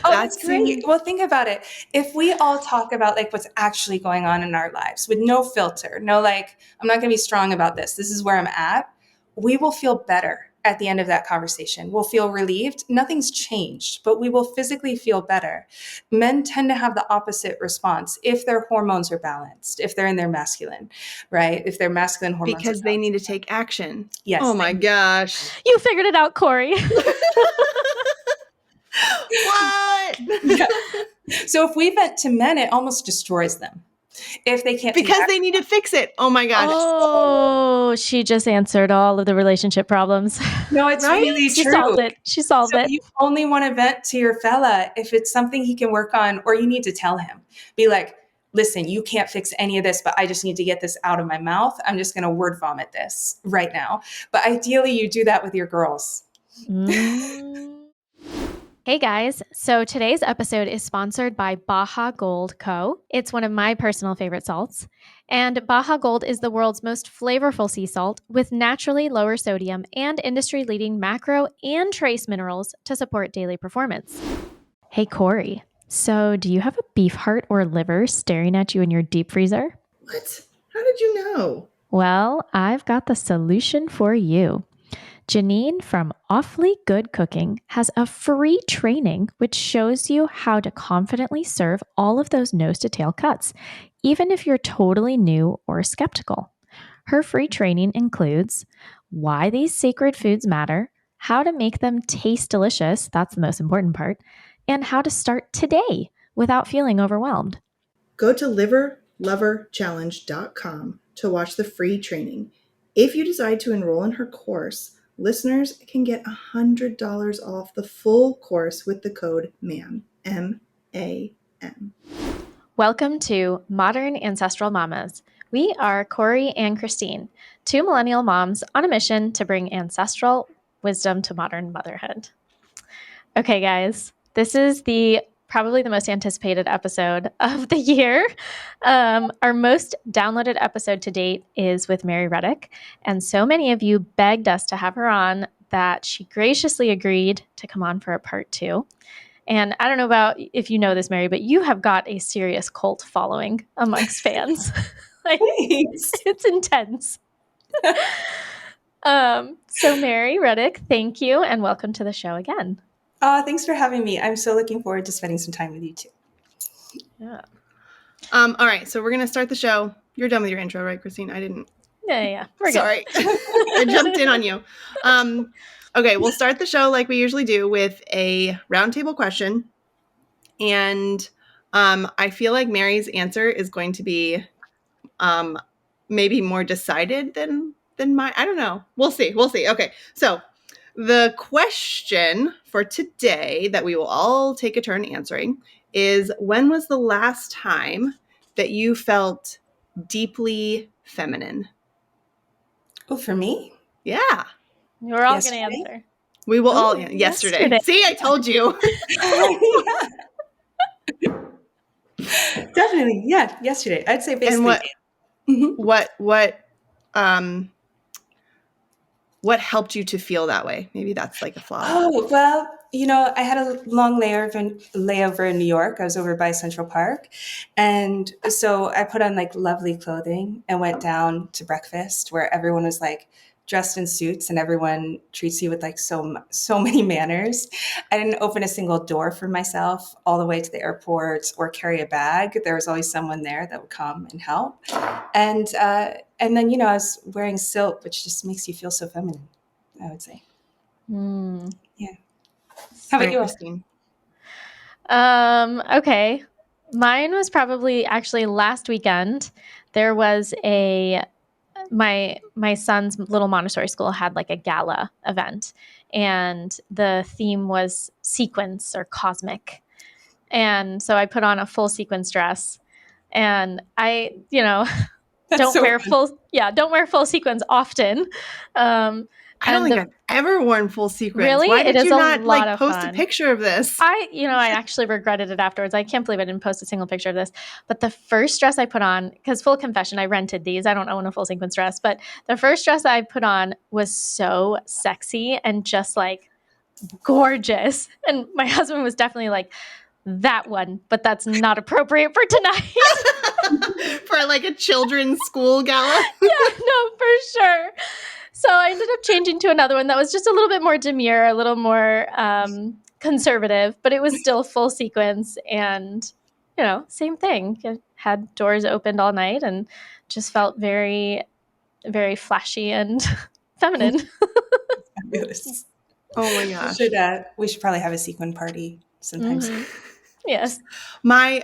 Oh, That that's great. seems Well, think about it. If we all talk about like what's actually going on in our lives with no filter, no like, I'm not going to be strong about this. This is where I'm at. We will feel better at the end of that conversation. We'll feel relieved. Nothing's changed, but we will physically feel better. Men tend to have the opposite response if their hormones are balanced, if they're in their masculine, right? If their masculine hormones are because they balanced. need to take action. Yes. Oh my gosh. You figured it out, Corey. What? Yeah. So if we vent to men, it almost destroys them. If they can't Because they need to fix it. Oh my gosh. Oh, she just answered all of the relationship problems. No, it's Right? really She true. solved it. She solved So it. you only want to vent to your fella if it's something he can work on, or you need to tell him. Be like, listen, you can't fix any of this, but I just need to get this out of my mouth. I'm just going to word vomit this right now. But ideally, you do that with your girls. Hey guys, so today's episode is sponsored by Baja Gold Co. It's one of my personal favorite salts. And Baja Gold is the world's most flavorful sea salt with naturally lower sodium and industry-leading macro and trace minerals to support daily performance. Hey Corey, so do you have a beef heart or liver staring at you in your deep freezer? What? How did you know? Well, I've got the solution for you. Janine from Awfully Good Cooking has a free training which shows you how to confidently serve all of those nose to tail cuts, even if you're totally new or skeptical. Her free training includes why these sacred foods matter, how to make them taste delicious, that's the most important part, and how to start today without feeling overwhelmed. Go to liverloverchallenge.com to watch the free training. If you decide to enroll in her course, listeners can get $100 off the full course with the code MAM, M-A-M. Welcome to Modern Ancestral Mamas. We are Corey and Christine, two millennial moms on a mission to bring ancestral wisdom to modern motherhood. Okay, guys, this is probably the most anticipated episode of the year. Our most downloaded episode to date is with Mary Ruddick, and so many of you begged us to have her on that she graciously agreed to come on for a part 2. And I don't know about if you know this, Mary, but you have got a serious cult following amongst fans. It's intense. So Mary Ruddick, thank you, and welcome to the show again. Thanks for having me. I'm so looking forward to spending some time with you too. Yeah. All right, so we're going to start the show. You're done with your intro, right, Christine? I didn't. Yeah. We're Sorry. I jumped in on you. Okay, we'll start the show like we usually do with a roundtable question. And I feel like Mary's answer is going to be maybe more decided than mine. I don't know. We'll see. Okay, so the question for today that we will all take a turn answering is, when was the last time that you felt deeply feminine? Oh, for me? Yeah. We're all going to answer. We will all yesterday. See, I told you. Definitely. Yeah, yesterday. I'd say basically. And what helped you to feel that way? Maybe that's like a flaw. Oh, well, I had a long layover in New York. I was over by Central Park. And so I put on like lovely clothing and went down to breakfast where everyone was like dressed in suits and everyone treats you with like so many manners. I didn't open a single door for myself all the way to the airport or carry a bag. There was always someone there that would come and help. And then, I was wearing silk, which just makes you feel so feminine, I would say. Yeah. How about you, Christine? Okay. Mine was probably actually last weekend. There was my son's little Montessori school had like a gala event, and the theme was sequins or cosmic. And so I put on a full sequins dress, and I, don't wear full sequins often. I don't think I've ever worn full sequins. Really? Why did you not post fun. a picture of this? I actually regretted it afterwards. I can't believe I didn't post a single picture of this. But the first dress I put on, because full confession, I rented these. I don't own a full sequins dress. But the first dress I put on was so sexy and just like gorgeous. And my husband was definitely like, that one, but that's not appropriate for tonight. For like a children's school gala. Yeah, no, for sure. So I ended up changing to another one that was just a little bit more demure, a little more conservative, but it was still full sequence and, same thing. It had doors opened all night and just felt very, very flashy and feminine. Fabulous. Oh my We gosh. should probably have a sequin party sometimes. Mhm. Yes. My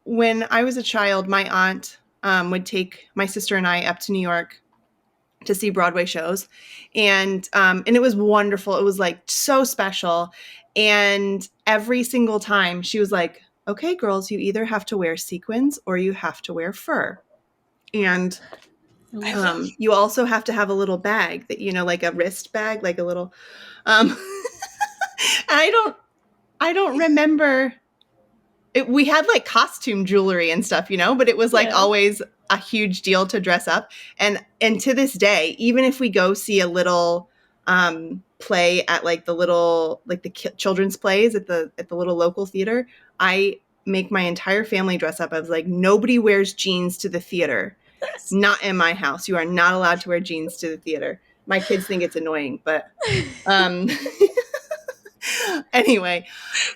when I was a child, my aunt would take my sister and I up to New York to see Broadway shows, and it was wonderful. It was like so special, and every single time she was like, "Okay, girls, you either have to wear sequins or you have to wear fur, and you also have to have a little bag that like a wrist bag, like a little." Um, I don't remember. We had like costume jewelry and stuff, but it was like Yeah. always a huge deal to dress up. And to this day, even if we go see a little play at like the little like the children's plays at the little local theater, I make my entire family dress up. I was like, nobody wears jeans to the theater. Not in my house. You are not allowed to wear jeans to the theater. My kids think it's annoying, but anyway,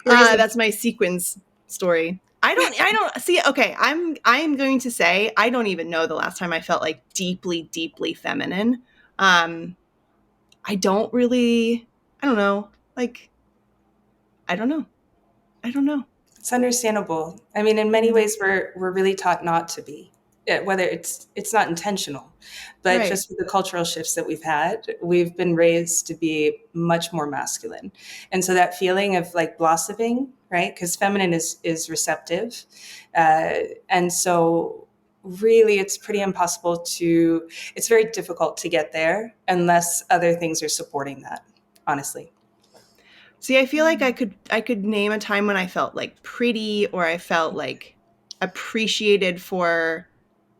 that's my sequins story. I don't see. Okay, I'm going to say I don't even know the last time I felt like deeply, deeply feminine. I don't know. Like, I don't know. It's understandable. I mean, in many ways, we're really taught not to be. Whether it's not intentional, but Right. just with the cultural shifts that we've been raised to be much more masculine, and so that feeling of like blossoming, right? Because feminine is receptive, and so really, it's pretty impossible to. It's very difficult to get there unless other things are supporting that. Honestly. See, I feel like I could name a time when I felt like pretty, or I felt like appreciated for,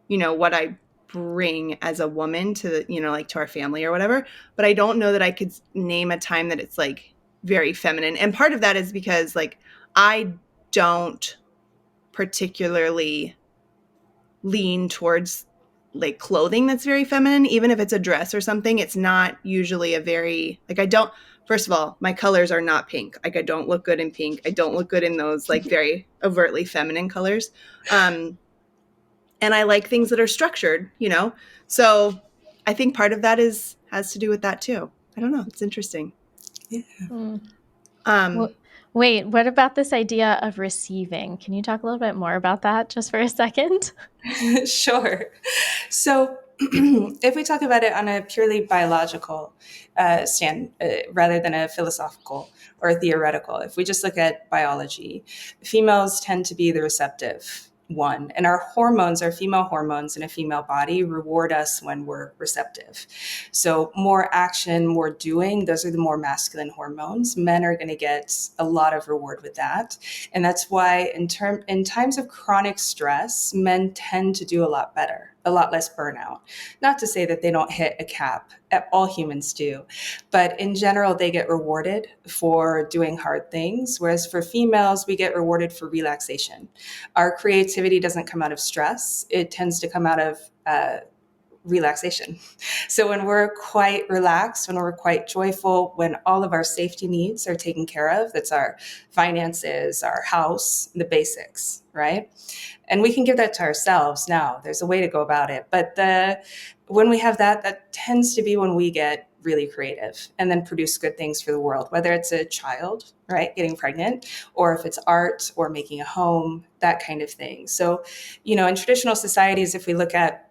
what I bring as a woman to like to our family or whatever. But I don't know that I could name a time that it's like very feminine. And part of that is because like I don't particularly lean towards like clothing that's very feminine. Even if it's a dress or something, it's not usually a very like I don't first of all, my colors are not pink. Like I don't look good in pink. I don't look good in those like very overtly feminine colors. And I like things that are structured, So I think part of that has to do with that too. I don't know. It's interesting. Yeah. Wait, what about this idea of receiving? Can you talk a little bit more about that just for a second? Sure. So, if we talk about it on a purely biological stand, rather than a philosophical or a theoretical, if we just look at biology, females tend to be the receptive one, and our hormones, our female hormones in a female body, reward us when we're receptive. So, more action, more doing, those are the more masculine hormones. Men are going to get a lot of reward with that. And that's why in times of chronic stress, men tend to do a lot better, a lot less burnout. Not to say that they don't hit a cap, all humans do, but in general, they get rewarded for doing hard things. Whereas for females, we get rewarded for relaxation. Our creativity doesn't come out of stress. It tends to come out of relaxation. So when we're quite relaxed, when we're quite joyful, when all of our safety needs are taken care of, that's our finances, our house, the basics, right? And we can give that to ourselves now. There's a way to go about it. But when we have that, that tends to be when we get really creative and then produce good things for the world, whether it's a child, right, getting pregnant, or if it's art or making a home, that kind of thing. So, in traditional societies, if we look at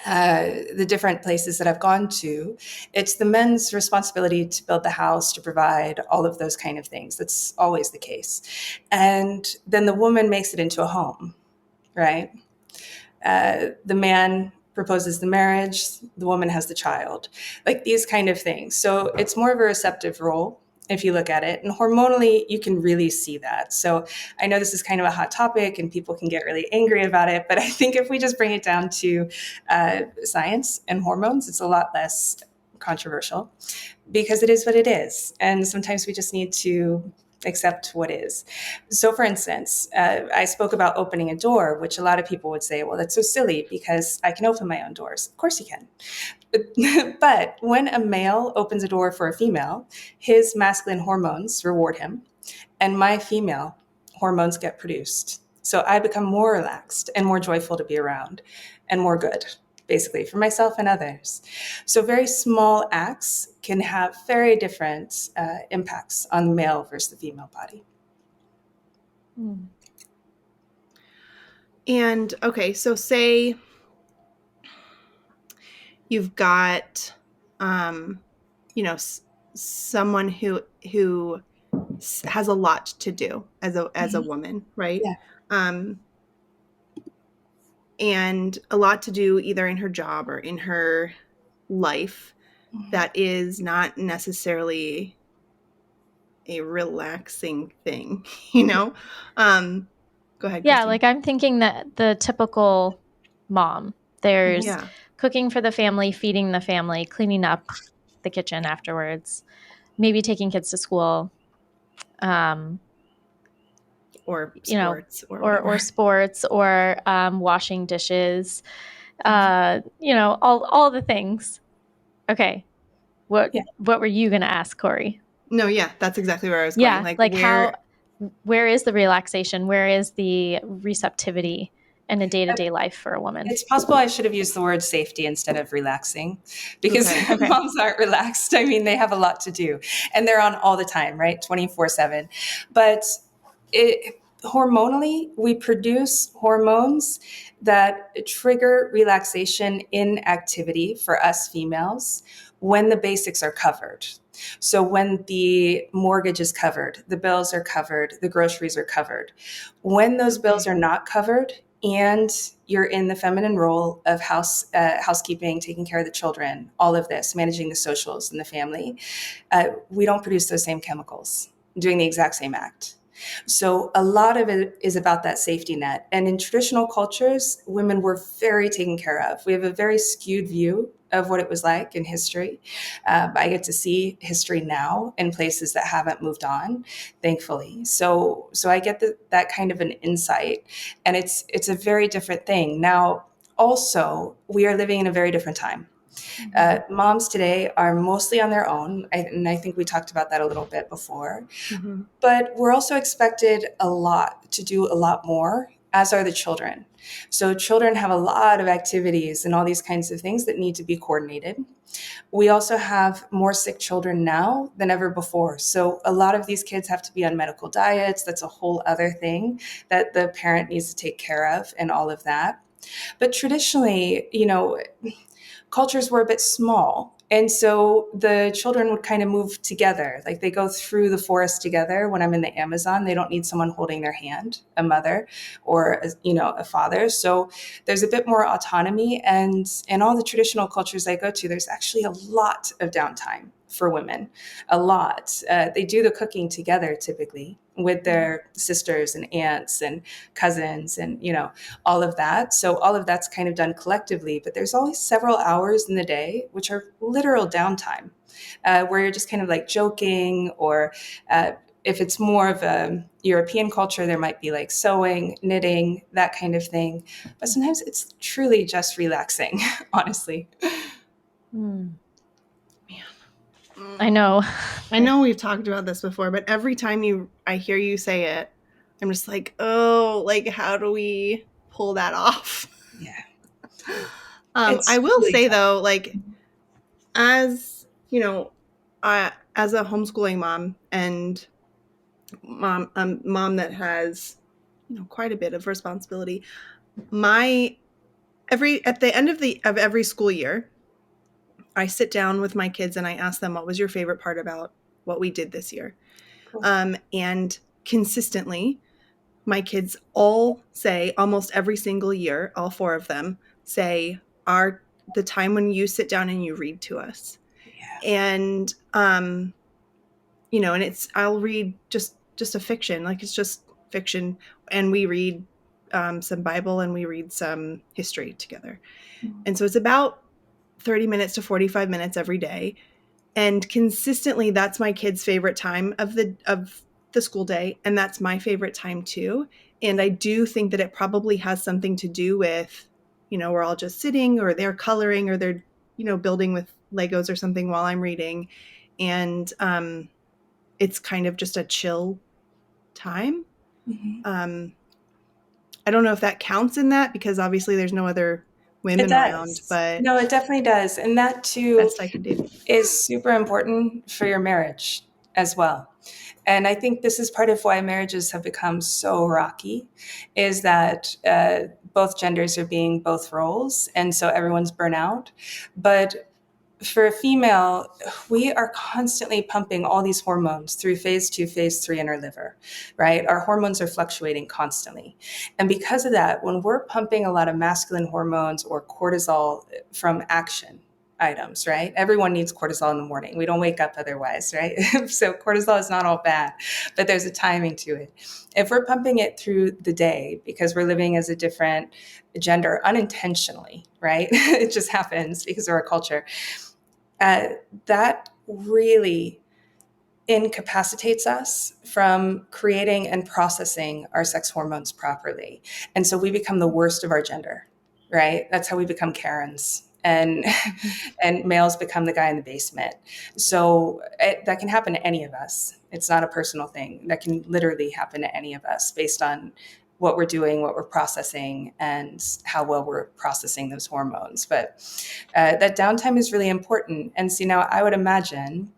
the different places that I've gone to, it's the men's responsibility to build the house, to provide all of those kind of things. That's always the case. And then the woman makes it into a home, right? The man proposes the marriage, the woman has the child, like these kind of things. So it's more of a receptive role if you look at it. And hormonally, you can really see that. So I know this is kind of a hot topic and people can get really angry about it, but I think if we just bring it down to science and hormones, it's a lot less controversial because it is what it is. And sometimes we just need to accept what is. So, for instance, I spoke about opening a door, which a lot of people would say, well, that's so silly because I can open my own doors. Of course you can. But when a male opens a door for a female, his masculine hormones reward him, and my female hormones get produced. So I become more relaxed and more joyful to be around and more good, basically, for myself and others. So very small acts can have very different impacts on the male versus the female body. And okay, so say you've got, someone who has a lot to do as a woman, right? Yeah. And a lot to do either in her job or in her life that is not necessarily a relaxing thing, Go ahead, Yeah, Christine. like I'm thinking that the typical mom, there's Yeah. cooking for the family, feeding the family, cleaning up the kitchen afterwards, maybe taking kids to school, Or sports or or whatever. sports, or washing dishes, all the things. Okay, what Yeah. what were you gonna ask, Corey? No, yeah, that's exactly where I was going. Yeah, like where is the relaxation? Where is the receptivity in a day-to-day life for a woman? It's possible I should have used the word safety instead of relaxing because Okay. moms aren't relaxed. I mean, they have a lot to do and they're on all the time, right? 24/7. But hormonally, we produce hormones that trigger relaxation in activity for us females when the basics are covered. So when the mortgage is covered, the bills are covered, the groceries are covered. When those bills are not covered, and you're in the feminine role of housekeeping, taking care of the children, all of this, managing the socials in the family, we don't produce those same chemicals doing the exact same act. So a lot of it is about that safety net. And in traditional cultures, women were very taken care of. We have a very skewed view of what it was like in history. I get to see history now in places that haven't moved on, thankfully. So I get that kind of an insight, and it's a very different thing. Now, also, we are living in a very different time. Moms today are mostly on their own, and I think we talked about that a little bit before. Mm-hmm. But we're also expected to do a lot more, as are the children. So children have a lot of activities and all these kinds of things that need to be coordinated. We also have more sick children now than ever before. So a lot of these kids have to be on medical diets. That's a whole other thing that the parent needs to take care of and all of that. But traditionally, cultures were a bit small. And so the children would kind of move together. Like they go through the forest together. When I'm in the Amazon, they don't need someone holding their hand, a mother or, a father. So there's a bit more autonomy. And in all the traditional cultures I go to, there's actually a lot of downtime for women, a lot. They do the cooking together typically with their sisters and aunts and cousins and, all of that. So all of that's kind of done collectively, but there's always several hours in the day, which are literal downtime, where you're just kind of like joking, or if it's more of a European culture, there might be like sewing, knitting, that kind of thing. But sometimes it's truly just relaxing, honestly. I know. I know we've talked about this before, but every time I hear you say it, I'm just like, oh, like how do we pull that off? Yeah. I will really say tough. though, like as as a homeschooling mom and mom that has quite a bit of responsibility, at the end of every school year, I sit down with my kids and I ask them, what was your favorite part about what we did this year? Cool. And consistently, my kids all say, almost every single year, all four of them say, the time when you sit down and you read to us. Yeah. And, and I'll read just a fiction, like it's just fiction. And we read some Bible and we read some history together. And so it's about 30 minutes to 45 minutes every day. And consistently, that's my kid's favorite time of the school day. And that's my favorite time too. And I do think that it probably has something to do with, we're all just sitting, or they're coloring, or they're, building with Legos or something while I'm reading. And it's kind of just a chill time. Mm-hmm. I don't know if that counts in that, because obviously there's no other It women around, does. but No, it definitely does. And that too best I can do. is super important for your marriage as well. And I think this is part of why marriages have become so rocky, is that both genders are being both roles. And so everyone's burnout. But for a female, we are constantly pumping all these hormones through phase 2, phase 3 in our liver, right? Our hormones are fluctuating constantly. And because of that, when we're pumping a lot of masculine hormones or cortisol from action items, right? Everyone needs cortisol in the morning. We don't wake up otherwise, right? So cortisol is not all bad, but there's a timing to it. If we're pumping it through the day because we're living as a different gender unintentionally, right? It just happens because of our culture. That really incapacitates us from creating and processing our sex hormones properly. And so we become the worst of our gender, right? That's how we become Karens. And and males become the guy in the basement. So that can happen to any of us. It's not a personal thing. That can literally happen to any of us based on what we're doing, what we're processing, and how well we're processing those hormones. But that downtime is really important. And see, now I would imagine,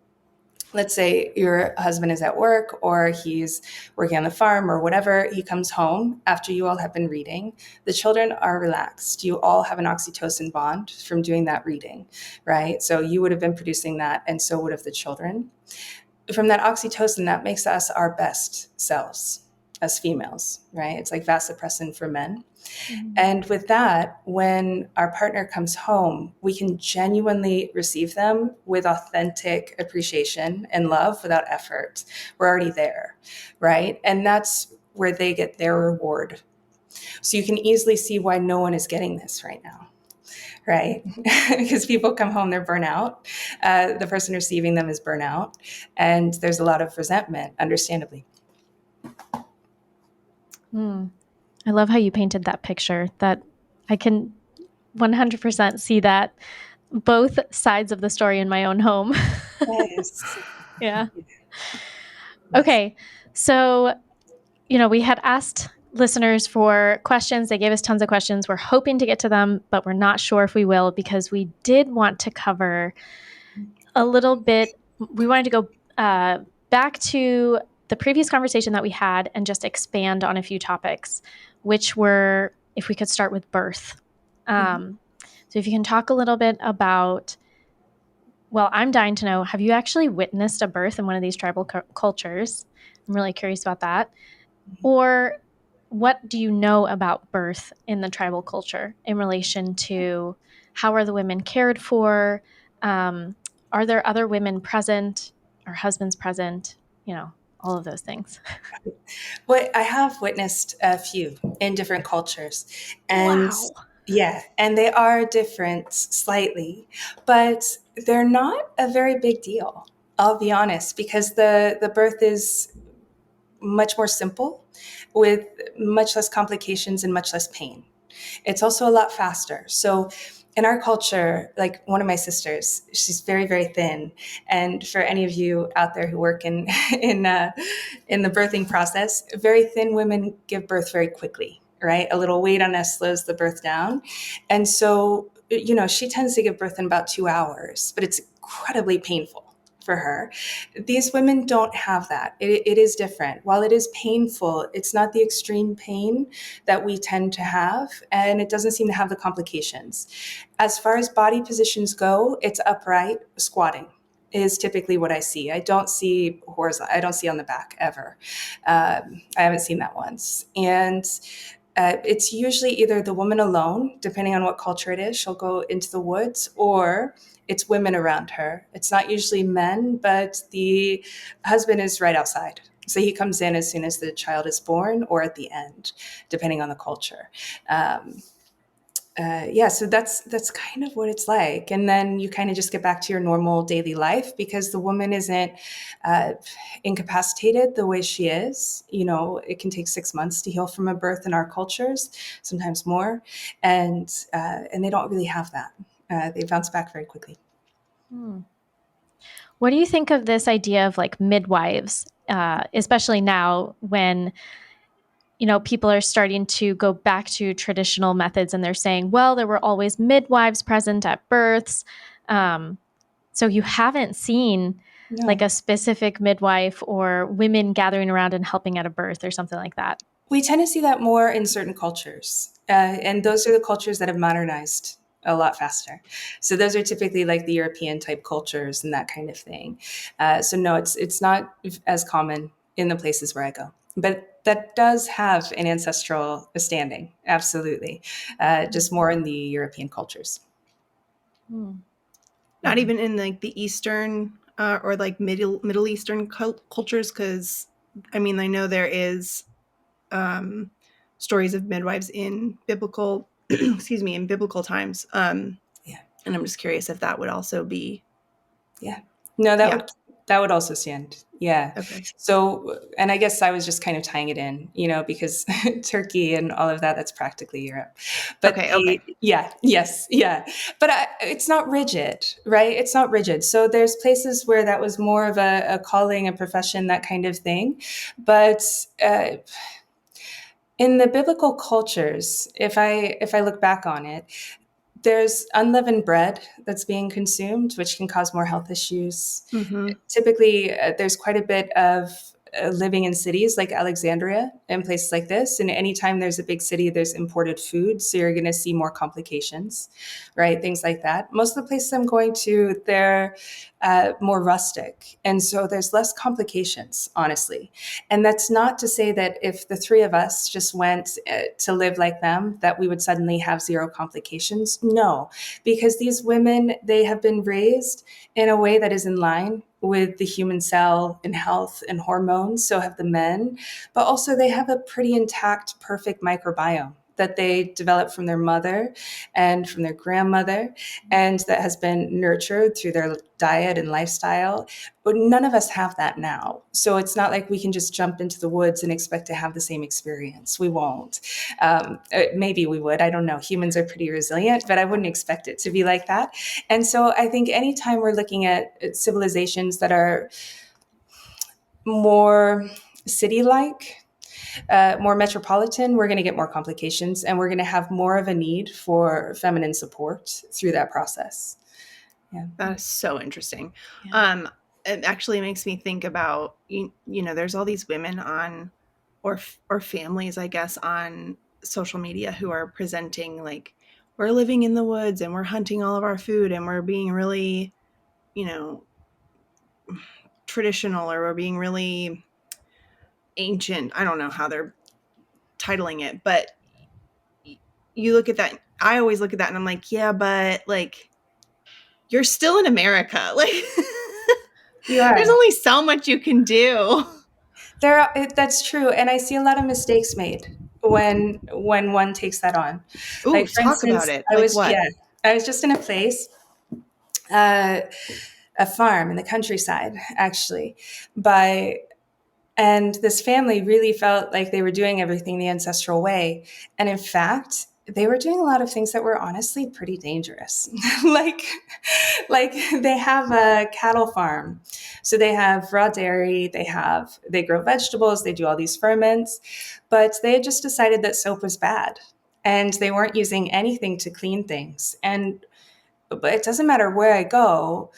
let's say your husband is at work or he's working on the farm or whatever, he comes home after you all have been reading. The children are relaxed. You all have an oxytocin bond from doing that reading, right? So you would have been producing that, and so would have the children. From that oxytocin, that makes us our best selves as females, right? It's like vasopressin for men. And with that, when our partner comes home, we can genuinely receive them with authentic appreciation and love without effort. We're already there, right? And that's where they get their reward. So you can easily see why no one is getting this right now, right? Because people come home, they're burnout. The person receiving them is burnout. And there's a lot of resentment, understandably. I love how you painted that picture. That I can 100% see that both sides of the story in my own home. Yes. Yeah. Yes. Okay. So, we had asked listeners for questions. They gave us tons of questions. We're hoping to get to them, but we're not sure if we will, because we did want to cover a little bit. We wanted to go back to the previous conversation that we had and just expand on a few topics, which were, if we could start with birth. So if you can talk a little bit about, well, I'm dying to know, have you actually witnessed a birth in one of these tribal cultures? I'm really curious about that. Or what do you know about birth in the tribal culture in relation to how are the women cared for? Are there other women present? Are husbands present? All of those things. Well, I have witnessed a few in different cultures, and Wow. yeah, and they are different slightly, but they're not a very big deal. I'll be honest, because the birth is much more simple, with much less complications and much less pain. It's also a lot faster. So in our culture, like one of my sisters, she's very, very thin. And for any of you out there who work in in the birthing process, very thin women give birth very quickly, right? A little weight on us slows the birth down. And so, she tends to give birth in about 2 hours, but it's incredibly painful for her. These women don't have that. It is different. While it is painful, it's not the extreme pain that we tend to have, and it doesn't seem to have the complications. As far as body positions go, it's upright squatting is typically what I see. I don't see horizontal. I don't see on the back ever. I haven't seen that once. And it's usually either the woman alone, depending on what culture it is, she'll go into the woods, or it's women around her. It's not usually men, but the husband is right outside. So he comes in as soon as the child is born or at the end, depending on the culture. so that's kind of what it's like. And then you kind of just get back to your normal daily life because the woman isn't uh, incapacitated the way she is. It can take 6 months to heal from a birth in our cultures, sometimes more, and they don't really have that. They bounce back very quickly. Hmm. What do you think of this idea of like midwives, especially now when people are starting to go back to traditional methods and they're saying, well, there were always midwives present at births. Um, so you haven't seen like No. a specific midwife or women gathering around and helping at a birth or something like that. We tend to see that more in certain cultures, and those are the cultures that have modernized a lot faster. So those are typically like the European type cultures and that kind of thing. So no, it's not as common in the places where I go, but that does have an ancestral standing, absolutely. Just more in the European cultures. Hmm. Not even in like the Eastern or like Middle Eastern cultures, because I mean I know there is stories of midwives in biblical excuse me, in biblical times. Yeah. And I'm just curious if that would also be Yeah. No, yeah. that would also stand. Yeah. Okay. So, and I guess I was just kind of tying it in, because Turkey and all of that, that's practically Europe. But Okay. yeah, yes, yeah. But it's not rigid, right? It's not rigid. So there's places where that was more of a calling, a profession, that kind of thing. But in the biblical cultures, if I look back on it, there's unleavened bread that's being consumed, which can cause more health issues. Mm-hmm. Typically, there's quite a bit of living in cities like Alexandria and places like this. And anytime there's a big city, there's imported food. So you're going to see more complications, right? Things like that. Most of the places I'm going to, they're more rustic. And so there's less complications, honestly. And that's not to say that if the three of us just went to live like them, that we would suddenly have zero complications. No, because these women, they have been raised in a way that is in line with the human cell and health and hormones. So have the men, but also they have a pretty intact, perfect microbiome that they developed from their mother and from their grandmother, and that has been nurtured through their diet and lifestyle. But none of us have that now. So it's not like we can just jump into the woods and expect to have the same experience. We won't. Maybe we would. I don't know. Humans are pretty resilient, but I wouldn't expect it to be like that. And so I think anytime we're looking at civilizations that are more city-like, more metropolitan, we're going to get more complications, and we're going to have more of a need for feminine support through that process. Yeah. That is so interesting. Yeah. It actually makes me think about there's all these women on or families, I guess, on social media who are presenting like we're living in the woods and we're hunting all of our food and we're being really, traditional, or we're being really ancient. I don't know how they're titling it, but you look at that. I always look at that and I'm like, yeah, but like you're still in America. Like You there's are. only so much you can do. That's true, and I see a lot of mistakes made when one takes that on. Ooh, Like for talk about instance, it. Like what? I was just in a place, uh, a farm in the countryside, actually, by and this family really felt like they were doing everything the ancestral way. And in fact, they were doing a lot of things that were honestly pretty dangerous. like, like they have a cattle farm. So they have raw dairy, they grow vegetables, they do all these ferments, but they had just decided that soap was bad. And they weren't using anything to clean things. But it doesn't matter where I go,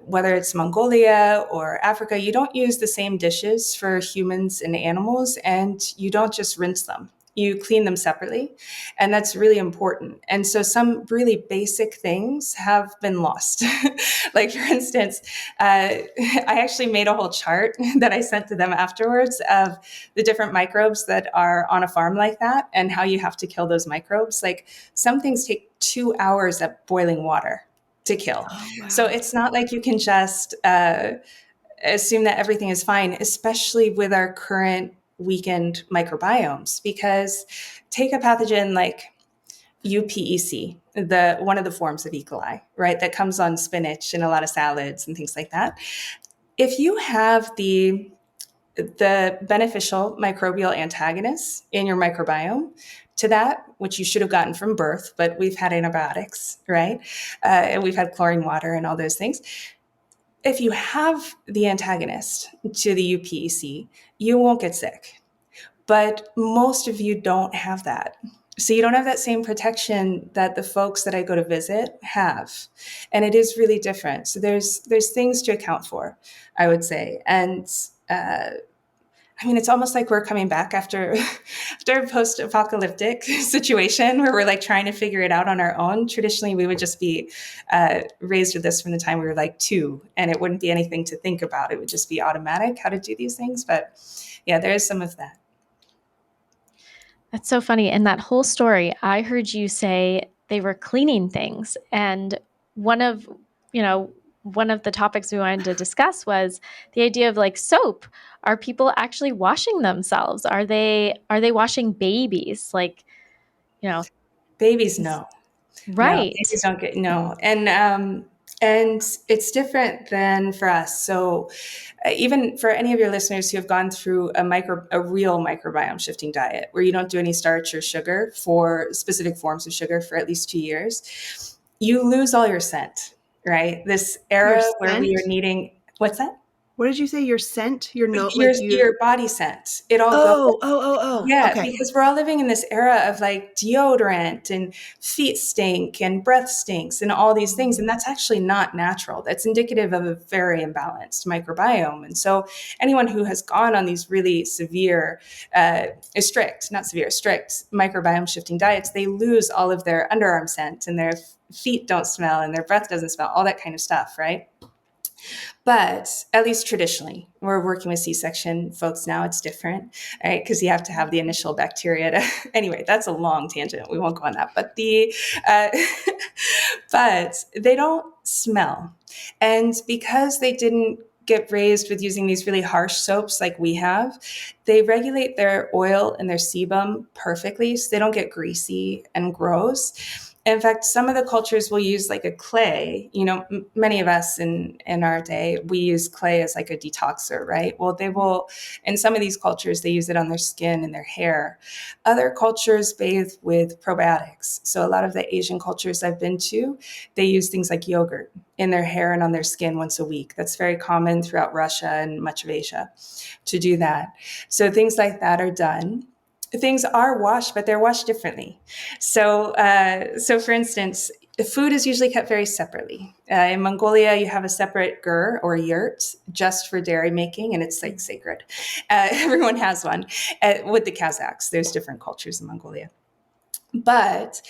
whether it's Mongolia or Africa, you don't use the same dishes for humans and animals, and you don't just rinse them. You clean them separately, and that's really important. And so some really basic things have been lost. Like, for instance, I actually made a whole chart that I sent to them afterwards of the different microbes that are on a farm like that and how you have to kill those microbes. Like, some things take 2 hours of boiling water to kill. Oh So wow. it's not like you can just assume that everything is fine, especially with our current weakened microbiomes. Because take a pathogen like UPEC, one of the forms of E. coli, right? That comes on spinach and a lot of salads and things like that. If you have the beneficial microbial antagonists in your microbiome to that, which you should have gotten from birth, but we've had antibiotics, right? And we've had chlorine water and all those things. If you have the antagonist to the UPEC, you won't get sick. But most of you don't have that. So you don't have that same protection that the folks that I go to visit have. And it is really different. So there's things to account for, I would say. And I mean, it's almost like we're coming back after a post-apocalyptic situation where we're like trying to figure it out on our own. Traditionally, we would just be raised with this from the time we were like 2, and it wouldn't be anything to think about. It would just be automatic how to do these things. But yeah, there is some of that. That's so funny. In that whole story, I heard you say they were cleaning things. And one of the topics we wanted to discuss was the idea of like soap. Are people actually washing themselves? Are they washing babies? Like, Babies, no. No, right. babies don't get, no. And it's different than for us. So even for any of your listeners who have gone through a real microbiome shifting diet where you don't do any starch or sugar for specific forms of sugar for at least 2 years, you lose all your scent, right? This era where we are needing, what's that? What did you say? Your scent? Your note? Your body scent. It all goes. Yeah, Okay. because we're all living in this era of like deodorant and feet stink and breath stinks and all these things. And that's actually not natural. That's indicative of a very imbalanced microbiome. And so anyone who has gone on these really severe, strict microbiome shifting diets, they lose all of their underarm scent and their feet don't smell and their breath doesn't smell, all that kind of stuff, right? But at least traditionally, we're working with C-section folks now. It's different, right? Because you have to have the initial bacteria to. Anyway, that's a long tangent. We won't go on that. But but they don't smell, and because they didn't get raised with using these really harsh soaps like we have, they regulate their oil and their sebum perfectly, so they don't get greasy and gross. In fact, some of the cultures will use like a clay. Many of us in our day, we use clay as like a detoxer, right? Well, they will, in some of these cultures, they use it on their skin and their hair. Other cultures bathe with probiotics. So a lot of the Asian cultures I've been to, they use things like yogurt in their hair and on their skin once a week. That's very common throughout Russia and much of Asia to do that. So things like that are done. Things are washed, but they're washed differently. So for instance, the food is usually kept very separately. In Mongolia, you have a separate gur or yurt just for dairy making, and it's like sacred. Everyone has one. With the Kazakhs, there's different cultures in Mongolia. But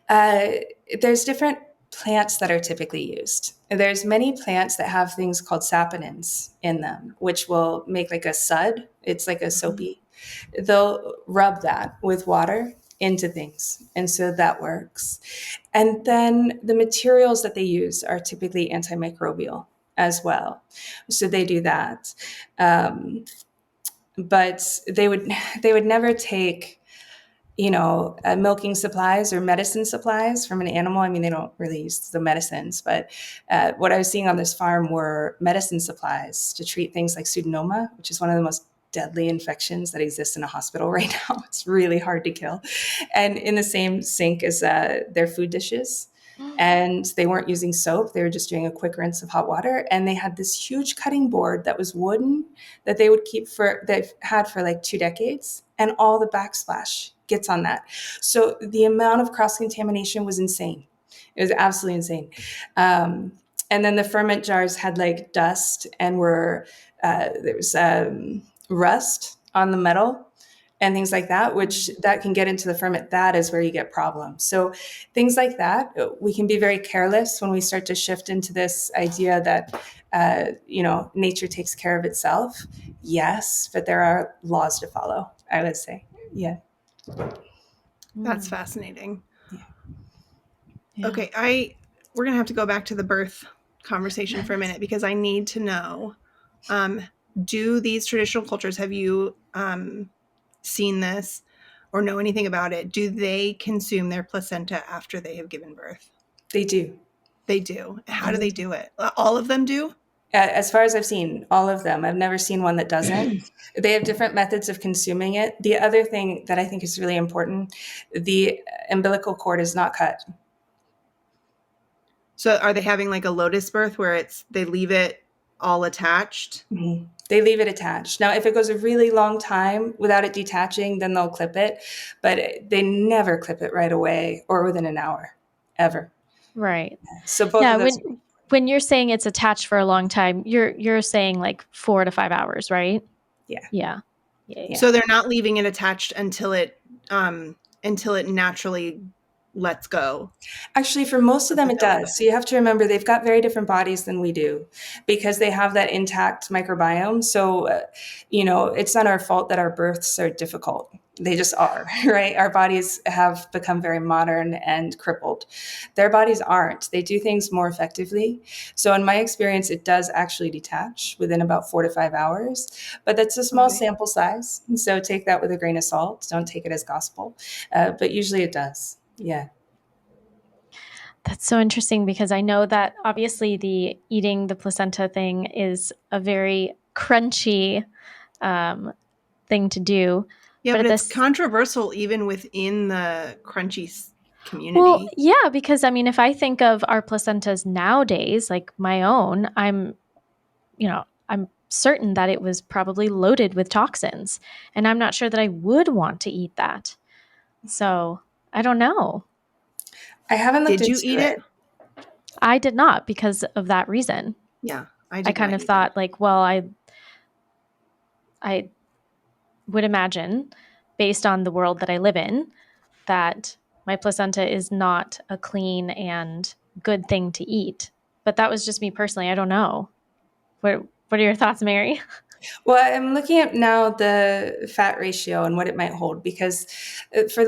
there's different plants that are typically used. There's many plants that have things called saponins in them, which will make like a sud. It's like a soapy. They'll rub that with water into things. And so that works. And then the materials that they use are typically antimicrobial as well. So they do that. But they would never take milking supplies or medicine supplies from an animal. I mean, they don't really use the medicines, but what I was seeing on this farm were medicine supplies to treat things like pseudomonoma, which is one of the most deadly infections that exists in a hospital right now. It's really hard to kill. And in the same sink as their food dishes. And they weren't using soap. They were just doing a quick rinse of hot water. And they had this huge cutting board that was wooden that they've had for like 2 decades. And all the backsplash gets on that. So the amount of cross-contamination was insane. It was absolutely insane. And then the ferment jars had like dust and there was rust on the metal and things like that, which that can get into the ferment. That is where you get problems. So things like that, we can be very careless when we start to shift into this idea that, nature takes care of itself. Yes, but there are laws to follow, I would say. Yeah. That's fascinating. Yeah. Okay, we're gonna have to go back to the birth conversation for a minute because I need to know, do these traditional cultures, have you seen this, or know anything about it, do they consume their placenta after they have given birth? They do. They do. How do they do it? All of them do? As far as I've seen, all of them. I've never seen one that doesn't. They have different methods of consuming it. The other thing that I think is really important, the umbilical cord is not cut. So are they having like a lotus birth where they leave it all attached? Mm-hmm. They leave it attached. Now, if it goes a really long time without it detaching, then they'll clip it, but they never clip it right away or within an hour, ever. Right. So both Yeah. of those. When you're saying it's attached for a long time, you're saying like 4 to 5 hours, right? Yeah. Yeah. So they're not leaving it attached until it naturally lets go. Actually, for most of them, it does. So you have to remember they've got very different bodies than we do because they have that intact microbiome. So, it's not our fault that our births are difficult. They just are, right? Our bodies have become very modern and crippled. Their bodies aren't. They do things more effectively. So in my experience, it does actually detach within about 4 to 5 hours, but that's a small sample size. So take that with a grain of salt. Don't take it as gospel. But usually it does. Yeah. That's so interesting because I know that obviously the eating the placenta thing is a very crunchy thing to do. Yeah, but it's controversial even within the crunchy community. Well, yeah, because I mean, if I think of our placentas nowadays, like my own, I'm certain that it was probably loaded with toxins, and I'm not sure that I would want to eat that. So I don't know. I haven't looked into it. Did you eat it? I did not because of that reason. Yeah, I kind of thought like, well, I would imagine, based on the world that I live in, that my placenta is not a clean and good thing to eat. But that was just me personally. I don't know. What are your thoughts, Mary? Well, I'm looking at now the fat ratio and what it might hold because for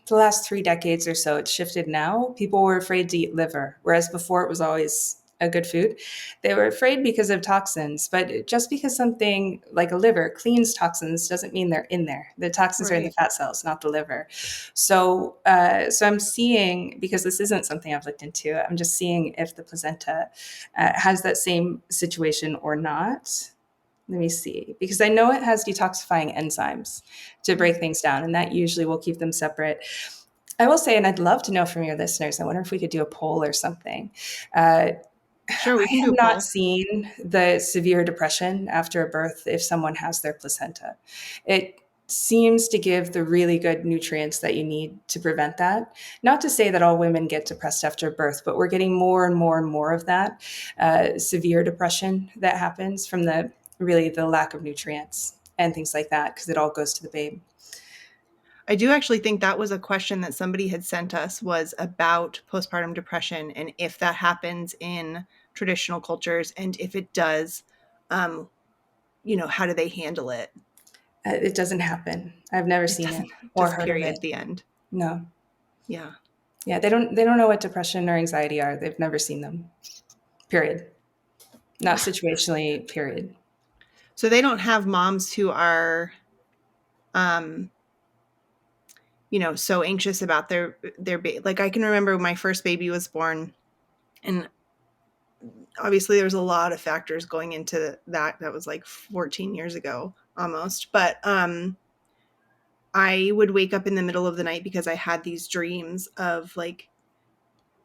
the last 3 decades or so, it's shifted now. People were afraid to eat liver, whereas before it was always a good food. They were afraid because of toxins, but just because something like a liver cleans toxins doesn't mean they're in there. The toxins are in the fat cells, not the liver. So I'm seeing, because this isn't something I've looked into, I'm just seeing if the placenta has that same situation or not. Let me see, because I know it has detoxifying enzymes to break things down, and that usually will keep them separate. I will say, and I'd love to know from your listeners, I wonder if we could do a poll or something. Sure, we can do a poll. I have not seen the severe depression after a birth if someone has their placenta. It seems to give the really good nutrients that you need to prevent that. Not to say that all women get depressed after birth, but we're getting more and more and more of that severe depression that happens from the lack of nutrients and things like that, because it all goes to the babe. I do actually think that was a question that somebody had sent us, was about postpartum depression and if that happens in traditional cultures, and if it does, how do they handle it? It doesn't happen. I've never seen it or heard of it. At the end. No. Yeah. Yeah, they don't know what depression or anxiety are. They've never seen them. Period. Not situationally, period. So they don't have moms who are so anxious about their baby. Like, I can remember when my first baby was born, and obviously there's a lot of factors going into that. That was like 14 years ago almost. But I would wake up in the middle of the night because I had these dreams of like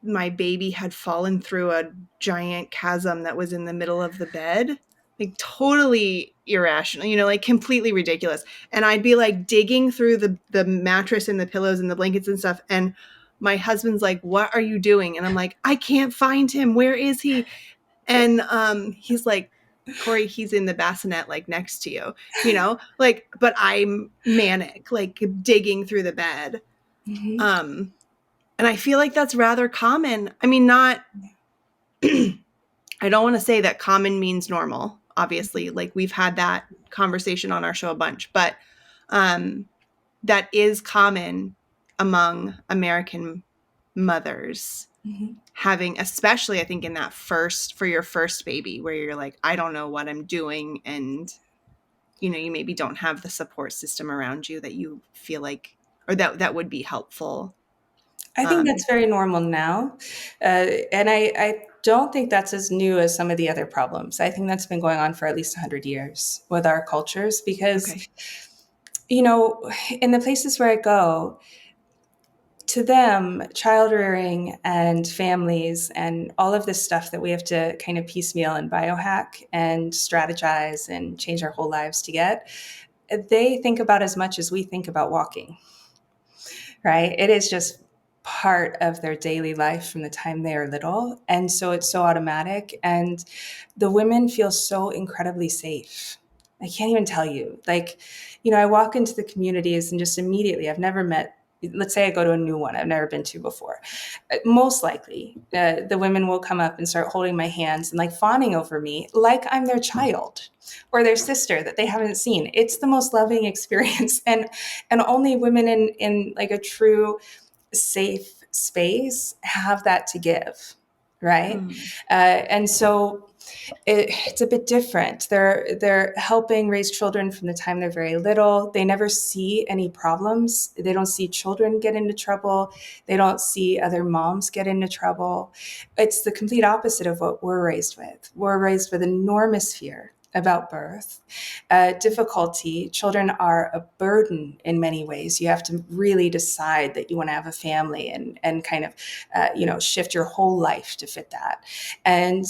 my baby had fallen through a giant chasm that was in the middle of the bed. Like totally irrational, like completely ridiculous. And I'd be like digging through the mattress and the pillows and the blankets and stuff. And my husband's like, "What are you doing?" And I'm like, "I can't find him. Where is he?" And he's like, "Corey, he's in the bassinet, like next to you, like," but I'm manic, like digging through the bed. Mm-hmm. And I feel like that's rather common. I mean, not, I don't want to say that common means normal, obviously. Like, we've had that conversation on our show a bunch, but that is common among American mothers, having, especially I think in that for your first baby, where you're like, I don't know what I'm doing. And you maybe don't have the support system around you that you feel like, or that would be helpful. I think that's very normal now. And I don't think that's as new as some of the other problems. I think that's been going on for at least 100 years with our cultures because, Okay. In the places where I go, to them, child rearing and families and all of this stuff that we have to kind of piecemeal and biohack and strategize and change our whole lives to get, they think about as much as we think about walking, right? It is just part of their daily life from the time they are little. And so it's so automatic. And the women feel so incredibly safe. I can't even tell you. Like, I walk into the communities and just immediately, I've never met, let's say I go to a new one I've never been to before. Most likely, the women will come up and start holding my hands and like fawning over me like I'm their child or their sister that they haven't seen. It's the most loving experience. And only women in like a true safe space have that to give, right? And so it's a bit different. They're helping raise children from the time they're very little. They never see any problems. They don't see children get into trouble. They don't see other moms get into trouble. It's the complete opposite of what we're raised with. We're raised with enormous fear about birth, difficulty. Children are a burden in many ways. You have to really decide that you want to have a family and kind of, shift your whole life to fit that. And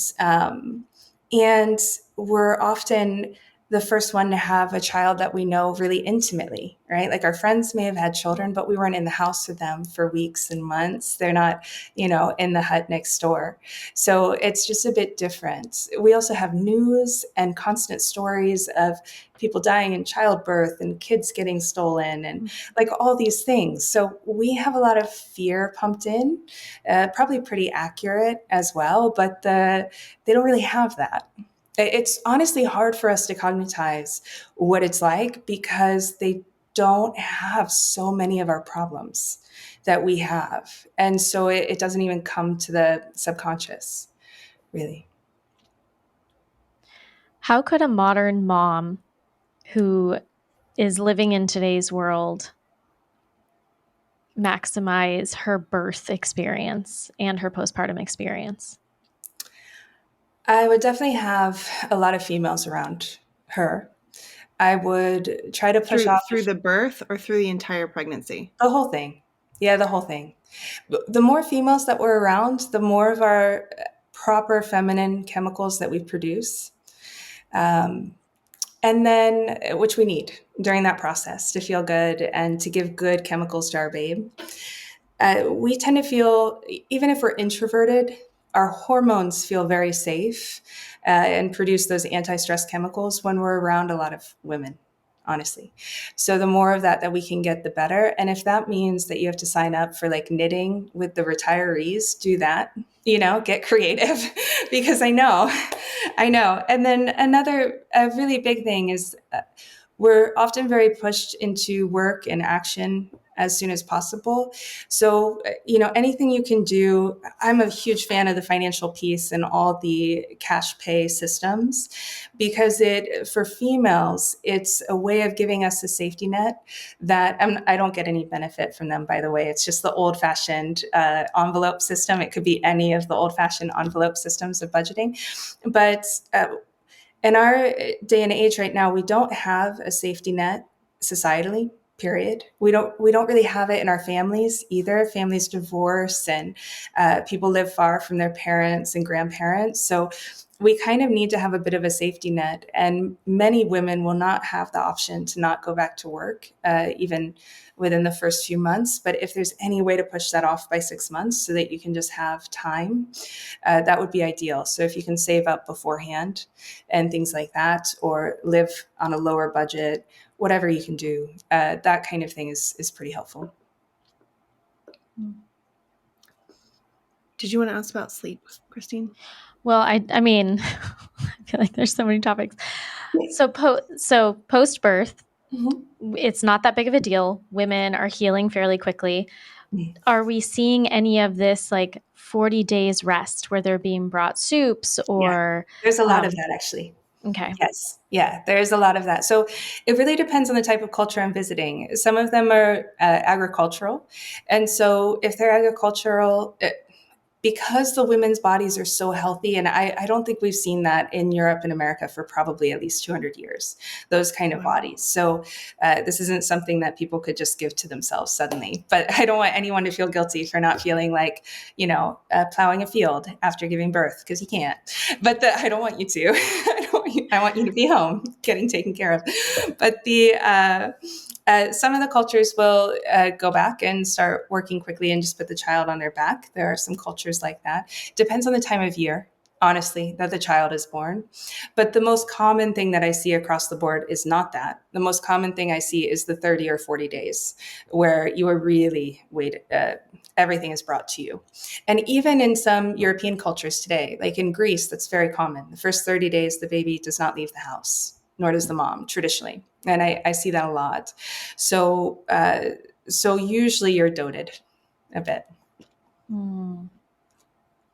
we're often the first one to have a child that we know really intimately, right? Like our friends may have had children, but we weren't in the house with them for weeks and months. They're not, in the hut next door. So it's just a bit different. We also have news and constant stories of people dying in childbirth and kids getting stolen and like all these things. So we have a lot of fear pumped in, probably pretty accurate as well, but they don't really have that. It's honestly hard for us to cognitize what it's like because they don't have so many of our problems that we have. And so it doesn't even come to the subconscious, really. How could a modern mom who is living in today's world maximize her birth experience and her postpartum experience? I would definitely have a lot of females around her. I would try to push off Through the birth or through the entire pregnancy? the whole thing. Yeah, the whole thing. The more females that we're around, the more of our proper feminine chemicals that we produce. And then, which we need during that process to feel good and to give good chemicals to our babe. We tend to feel, even if we're introverted, our hormones feel very safe and produce those anti-stress chemicals when we're around a lot of women, honestly. So the more of that we can get, the better. And if that means that you have to sign up for like knitting with the retirees, do that, get creative because I know. And then another really big thing is we're often very pushed into work and action as soon as possible. So, anything you can do, I'm a huge fan of the financial piece and all the cash pay systems because for females, it's a way of giving us a safety net that I don't get any benefit from them, by the way. It's just the old fashioned envelope system. It could be any of the old fashioned envelope systems of budgeting. But in our day and age right now, we don't have a safety net societally, period. We don't really have it in our families either. Families divorce and people live far from their parents and grandparents. So we kind of need to have a bit of a safety net. And many women will not have the option to not go back to work, even within the first few months. But if there's any way to push that off by 6 months so that you can just have time, that would be ideal. So if you can save up beforehand and things like that, or live on a lower budget, whatever you can do, that kind of thing is pretty helpful. Did you want to ask about sleep, Christine? Well, I mean, I feel like there's so many topics. So post-birth, it's not that big of a deal. Women are healing fairly quickly. Are we seeing any of this like 40 days rest where they're being brought soups or? Yeah, there's a lot of that actually. Okay. Yes. Yeah, there's a lot of that. So it really depends on the type of culture I'm visiting. Some of them are agricultural. And so if they're agricultural, because the women's bodies are so healthy, and I don't think we've seen that in Europe and America for probably at least 200 years, those kind of Wow. bodies. So this isn't something that people could just give to themselves suddenly. But I don't want anyone to feel guilty for not feeling like, plowing a field after giving birth, because you can't. But I don't want you to. I want you to be home getting taken care of. But some of the cultures will go back and start working quickly and just put the child on their back. There are some cultures like that. Depends on the time of year, honestly, that the child is born. But the most common thing that I see across the board is not that. The most common thing I see is the 30 or 40 days where you are really everything is brought to you. And even in some European cultures today, like in Greece, that's very common. The first 30 days, the baby does not leave the house, nor does the mom traditionally. And I see that a lot. So usually you're doted a bit.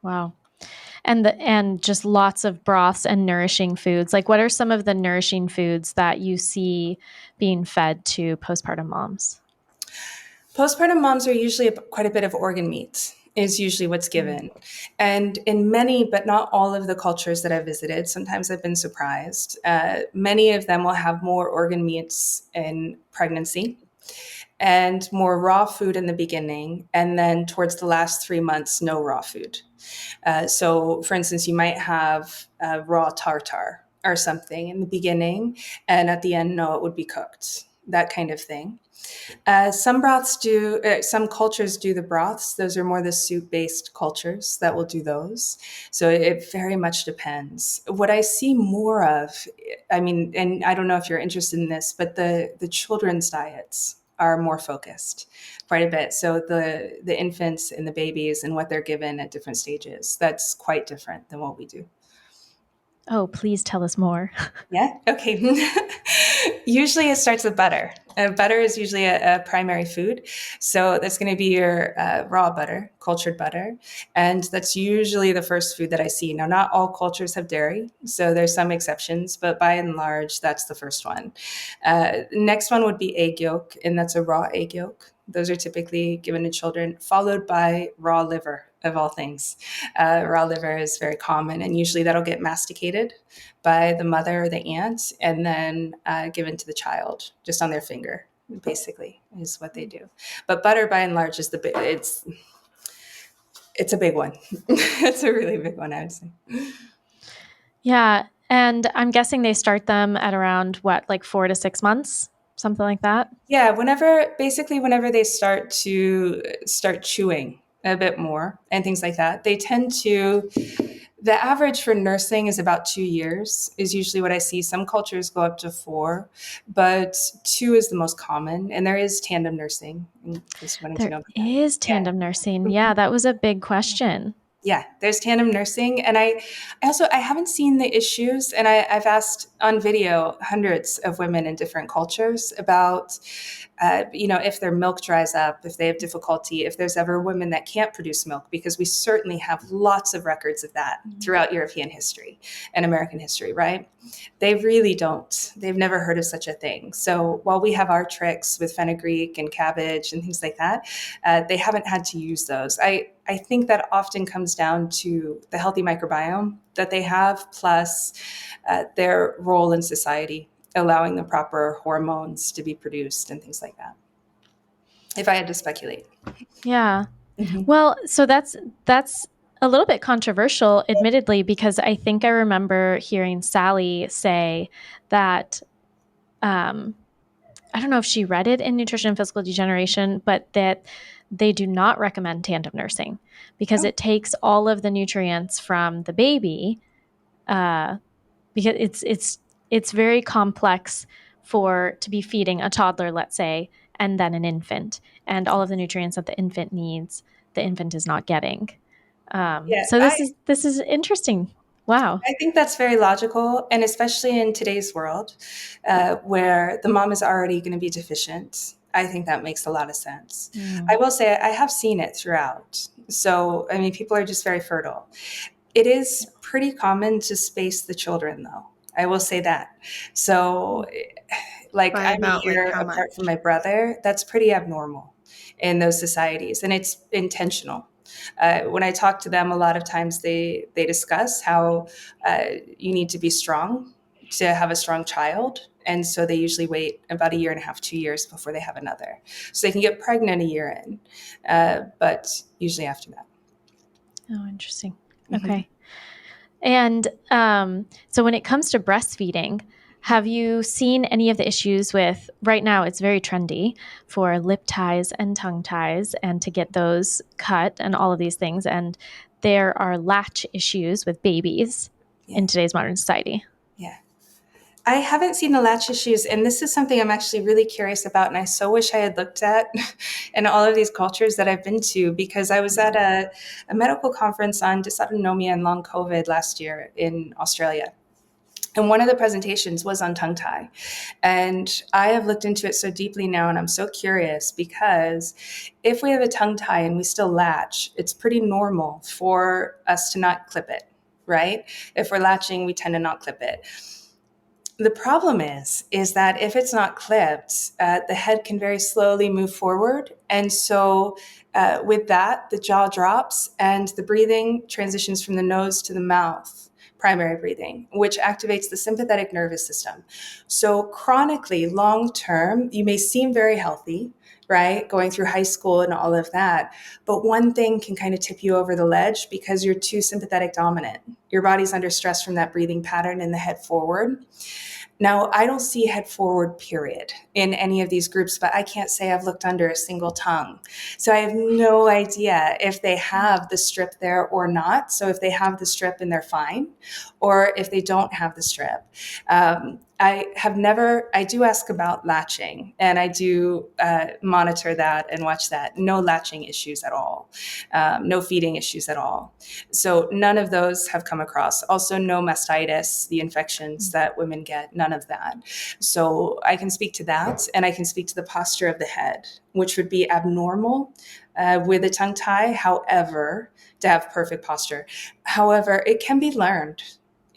Wow. And just lots of broths and nourishing foods. Like, what are some of the nourishing foods that you see being fed to postpartum moms? Postpartum moms are usually quite a bit of organ meat is usually what's given. And in many, but not all of the cultures that I've visited, sometimes I've been surprised. Many of them will have more organ meats in pregnancy and more raw food in the beginning. And then towards the last 3 months, no raw food. So, for instance, you might have raw tartar or something in the beginning, and at the end, no, it would be cooked, that kind of thing. Some cultures do the broths. Those are more the soup-based cultures that will do those. So it very much depends. What I see more of, and I don't know if you're interested in this, but the children's diets are more focused quite a bit. So the infants and the babies and what they're given at different stages, that's quite different than what we do. Oh, please tell us more. Yeah. Okay. Usually it starts with butter. Butter is usually a primary food. So that's going to be your raw butter, cultured butter. And that's usually the first food that I see. Now, not all cultures have dairy. So there's some exceptions, but by and large, that's the first one. Next one would be egg yolk, and that's a raw egg yolk. Those are typically given to children, followed by raw liver, of all things. Raw liver is very common, and usually that'll get masticated by the mother or the aunt, and then given to the child just on their finger, basically, is what they do. But butter, by and large, is it's a big one. It's a really big one, I would say. Yeah. And I'm guessing they start them at around what, like 4 to 6 months, something like that? Yeah, whenever they start chewing a bit more and things like that, the average for nursing is about 2 years, is usually what I see. Some cultures go up to 4, but 2 is the most common. And there is tandem nursing, in case you wanted to There know about that. is tandem nursing. Yeah, that was a big question. Yeah, there's tandem nursing. And I haven't seen the issues. And I've asked on video hundreds of women in different cultures about, if their milk dries up, if they have difficulty, if there's ever women that can't produce milk, because we certainly have lots of records of that throughout European history and American history, right? They really don't. They've never heard of such a thing. So while we have our tricks with fenugreek and cabbage and things like that, they haven't had to use those. I think that often comes down to the healthy microbiome that they have, plus their role in society, allowing the proper hormones to be produced and things like that. If I had to speculate. Yeah. Mm-hmm. Well, so that's a little bit controversial, admittedly, because I think I remember hearing Sally say that I don't know if she read it in Nutrition and Physical Degeneration, but that they do not recommend tandem nursing because it takes all of the nutrients from the baby, because it's very complex to be feeding a toddler, let's say, and then an infant, and all of the nutrients that the infant needs, the infant is not getting. Yeah, So this is interesting. Wow. I think that's very logical, and especially in today's world, where the mom is already going to be deficient. I think that makes a lot of sense. I will say I have seen it throughout. So, people are just very fertile. It is pretty common to space the children, though. I will say that. So, like, By I'm a about like year how apart from much? my brother. That's pretty abnormal in those societies, and it's intentional. When I talk to them, a lot of times they discuss how you need to be strong to have a strong child. And so they usually wait about a year and a half, 2 years before they have another. So they can get pregnant a year in, but usually after that. Oh, interesting. Mm-hmm. Okay. And so when it comes to breastfeeding, have you seen any of the issues with right now? It's very trendy for lip ties and tongue ties and to get those cut and all of these things. And there are latch issues with babies Yeah. in today's modern society. Yeah. I haven't seen the latch issues, and this is something I'm actually really curious about, and I so wish I had looked at in all of these cultures that I've been to, because I was at a medical conference on dysautonomia and long COVID last year in Australia. And one of the presentations was on tongue tie. And I have looked into it so deeply now, and I'm so curious because if we have a tongue tie and we still latch, it's pretty normal for us to not clip it, right? If we're latching, we tend to not clip it. The problem is that if it's not clipped, the head can very slowly move forward. And so with that, the jaw drops and the breathing transitions from the nose to the mouth, primary breathing, which activates the sympathetic nervous system. So chronically, long term, you may seem very healthy, right? Going through high school and all of that. But one thing can kind of tip you over the ledge because you're too sympathetic dominant. Your body's under stress from that breathing pattern and the head forward. Now, I don't see head forward, period, in any of these groups, but I can't say I've looked under a single tongue. So I have no idea if they have the strip there or not. So if they have the strip and they're fine, or if they don't have the strip. I do ask about latching, and I do monitor that and watch that. No latching issues at all. No feeding issues at all. So none of those have come across. Also, no mastitis, the infections that women get, none of that. So I can speak to that, and I can speak to the posture of the head, which would be abnormal with a tongue tie. However, to have perfect posture. However, it can be learned.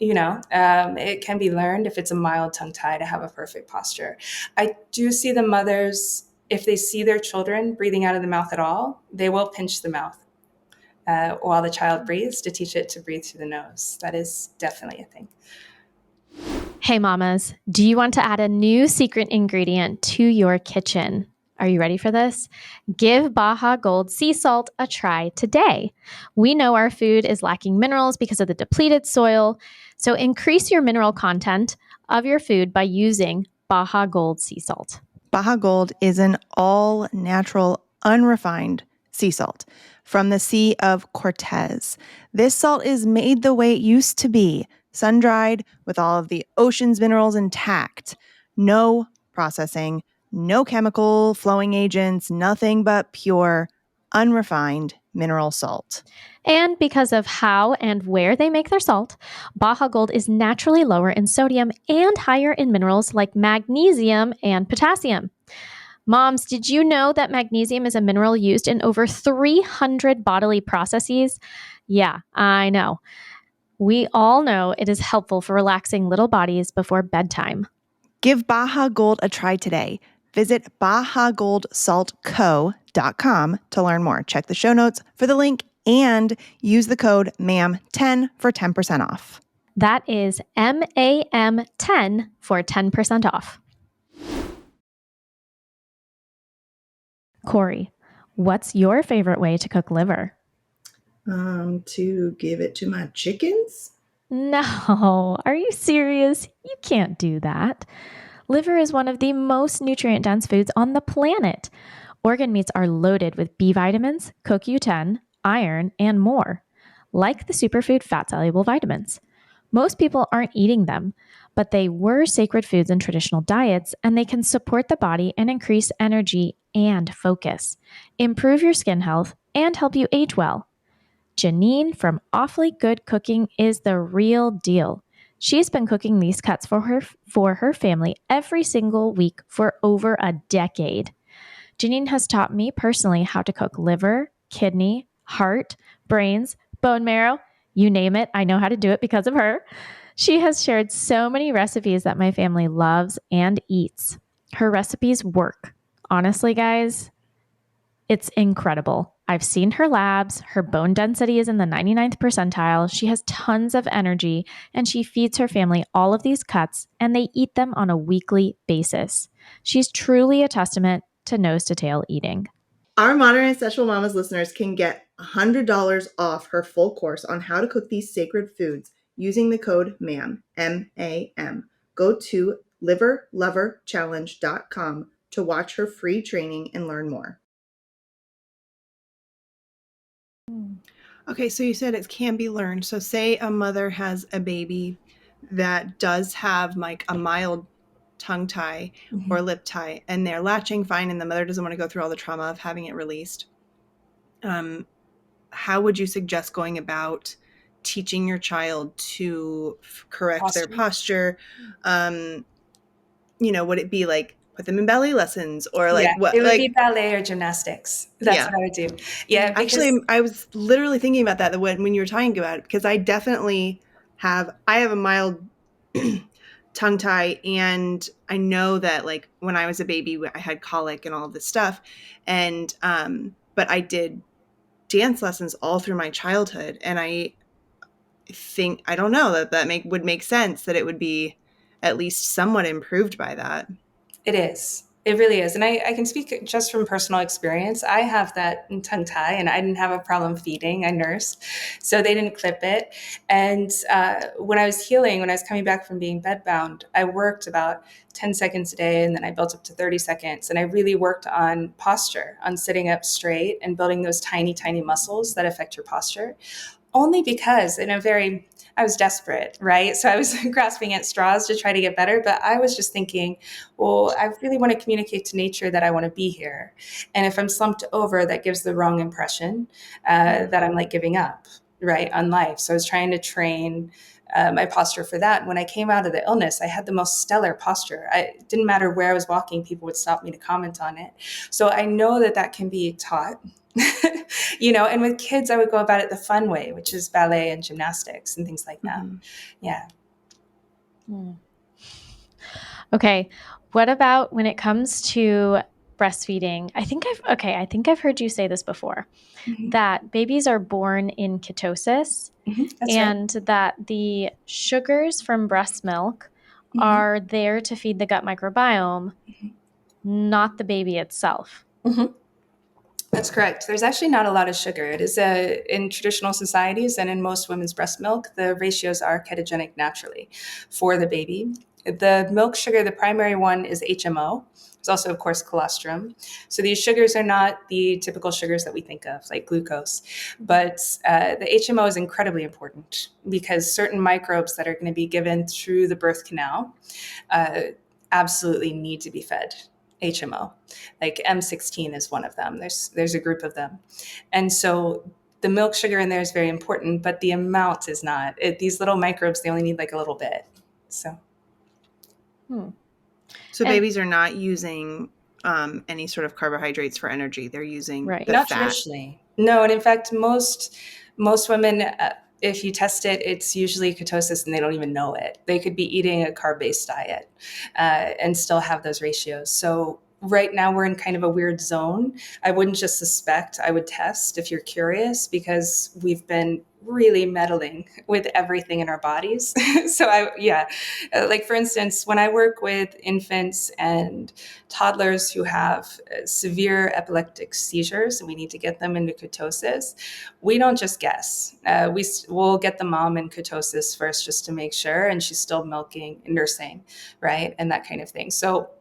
It can be learned if it's a mild tongue tie to have a perfect posture. I do see the mothers, if they see their children breathing out of the mouth at all, they will pinch the mouth while the child breathes to teach it to breathe through the nose. That is definitely a thing. Hey, mamas, do you want to add a new secret ingredient to your kitchen? Are you ready for this? Give Baja Gold sea salt a try today. We know our food is lacking minerals because of the depleted soil, so increase your mineral content of your food by using Baja Gold sea salt. Baja Gold is an all-natural, unrefined sea salt from the Sea of Cortez. This salt is made the way it used to be, sun-dried with all of the ocean's minerals intact. No processing, no chemical flowing agents, nothing but pure, unrefined mineral salt. And because of how and where they make their salt, Baja Gold is naturally lower in sodium and higher in minerals like magnesium and potassium. Moms, did you know that magnesium is a mineral used in over 300 bodily processes? Yeah, I know. We all know it is helpful for relaxing little bodies before bedtime. Give Baja Gold a try today. Visit BajaGoldSaltCo.com to learn more. Check the show notes for the link and use the code MAM10 for 10% off. That is MAM10 for 10% off. Corey, what's your favorite way to cook liver? To give it to my chickens? No, are you serious? You can't do that. Liver is one of the most nutrient-dense foods on the planet. Organ meats are loaded with B vitamins, CoQ10, iron, and more, like the superfood fat-soluble vitamins. Most people aren't eating them, but they were sacred foods in traditional diets, and they can support the body and increase energy and focus, improve your skin health, and help you age well. Janine from Awfully Good Cooking is the real deal. She's been cooking these cuts for her family every single week for over a decade. Janine has taught me personally how to cook liver, kidney, heart, brains, bone marrow, you name it. I know how to do it because of her. She has shared so many recipes that my family loves and eats. Her recipes work. Honestly, guys, it's incredible. I've seen her labs. Her bone density is in the 99th percentile. She has tons of energy, and she feeds her family all of these cuts, and they eat them on a weekly basis. She's truly a testament to nose to tail eating. Our Modern Ancestral Mamas listeners can get $100 off her full course on how to cook these sacred foods using the code MAM, M-A-M. Go to liverloverchallenge.com to watch her free training and learn more. Okay, so you said it can be learned. So say a mother has a baby that does have like a mild tongue tie or lip tie, and they're latching fine, and the mother doesn't want to go through all the trauma of having it released. How would you suggest going about teaching your child to correct their posture? Would it be like put them in ballet lessons or like what? It would Like be ballet or gymnastics. That's what I would do. Yeah, actually, I was literally thinking about that when you were talking about it, because I definitely have a mild tongue tie, and I know that like when I was a baby, I had colic and all of this stuff, and but I did dance lessons all through my childhood, and I don't know that would make sense that it would be at least somewhat improved by that. It is. It really is. And I can speak just from personal experience. I have that tongue tie and I didn't have a problem feeding. I nursed. So they didn't clip it. And when I was healing, when I was coming back from being bedbound, I worked about 10 seconds a day and then I built up to 30 seconds. And I really worked on posture, on sitting up straight and building those tiny, tiny muscles that affect your posture. Only because I was desperate, right? So I was grasping at straws to try to get better, but I was just thinking, well, I really want to communicate to nature that I want to be here. And if I'm slumped over, that gives the wrong impression that I'm like giving up, right, on life. So I was trying to train my posture for that. When I came out of the illness, I had the most stellar posture. It didn't matter where I was walking, people would stop me to comment on it. So I know that can be taught. And with kids, I would go about it the fun way, which is ballet and gymnastics and things like that. Yeah. Okay. What about when it comes to breastfeeding? I think I've heard you say this before, that babies are born in ketosis, and that the sugars from breast milk are there to feed the gut microbiome, not the baby itself. That's correct. There's actually not a lot of sugar. It is in traditional societies and in most women's breast milk, the ratios are ketogenic naturally for the baby. The milk sugar, the primary one is HMO. There's also, of course, colostrum. So these sugars are not the typical sugars that we think of, like glucose. But the HMO is incredibly important because certain microbes that are going to be given through the birth canal absolutely need to be fed HMO. Like M16 is one of them. There's a group of them. And so the milk sugar in there is very important, but the amount is not. These little microbes, they only need like a little bit. So babies are not using any sort of carbohydrates for energy. They're using the not fat. Traditionally. No, and in fact, most women, if you test it, it's usually ketosis and they don't even know it. They could be eating a carb-based diet and still have those ratios. So right now we're in kind of a weird zone. I wouldn't just suspect, I would test if you're curious, because we've been really meddling with everything in our bodies. So like for instance, when I work with infants and toddlers who have severe epileptic seizures and we need to get them into ketosis, we don't just guess. We'll get the mom in ketosis first just to make sure, and she's still nursing, right? And that kind of thing. So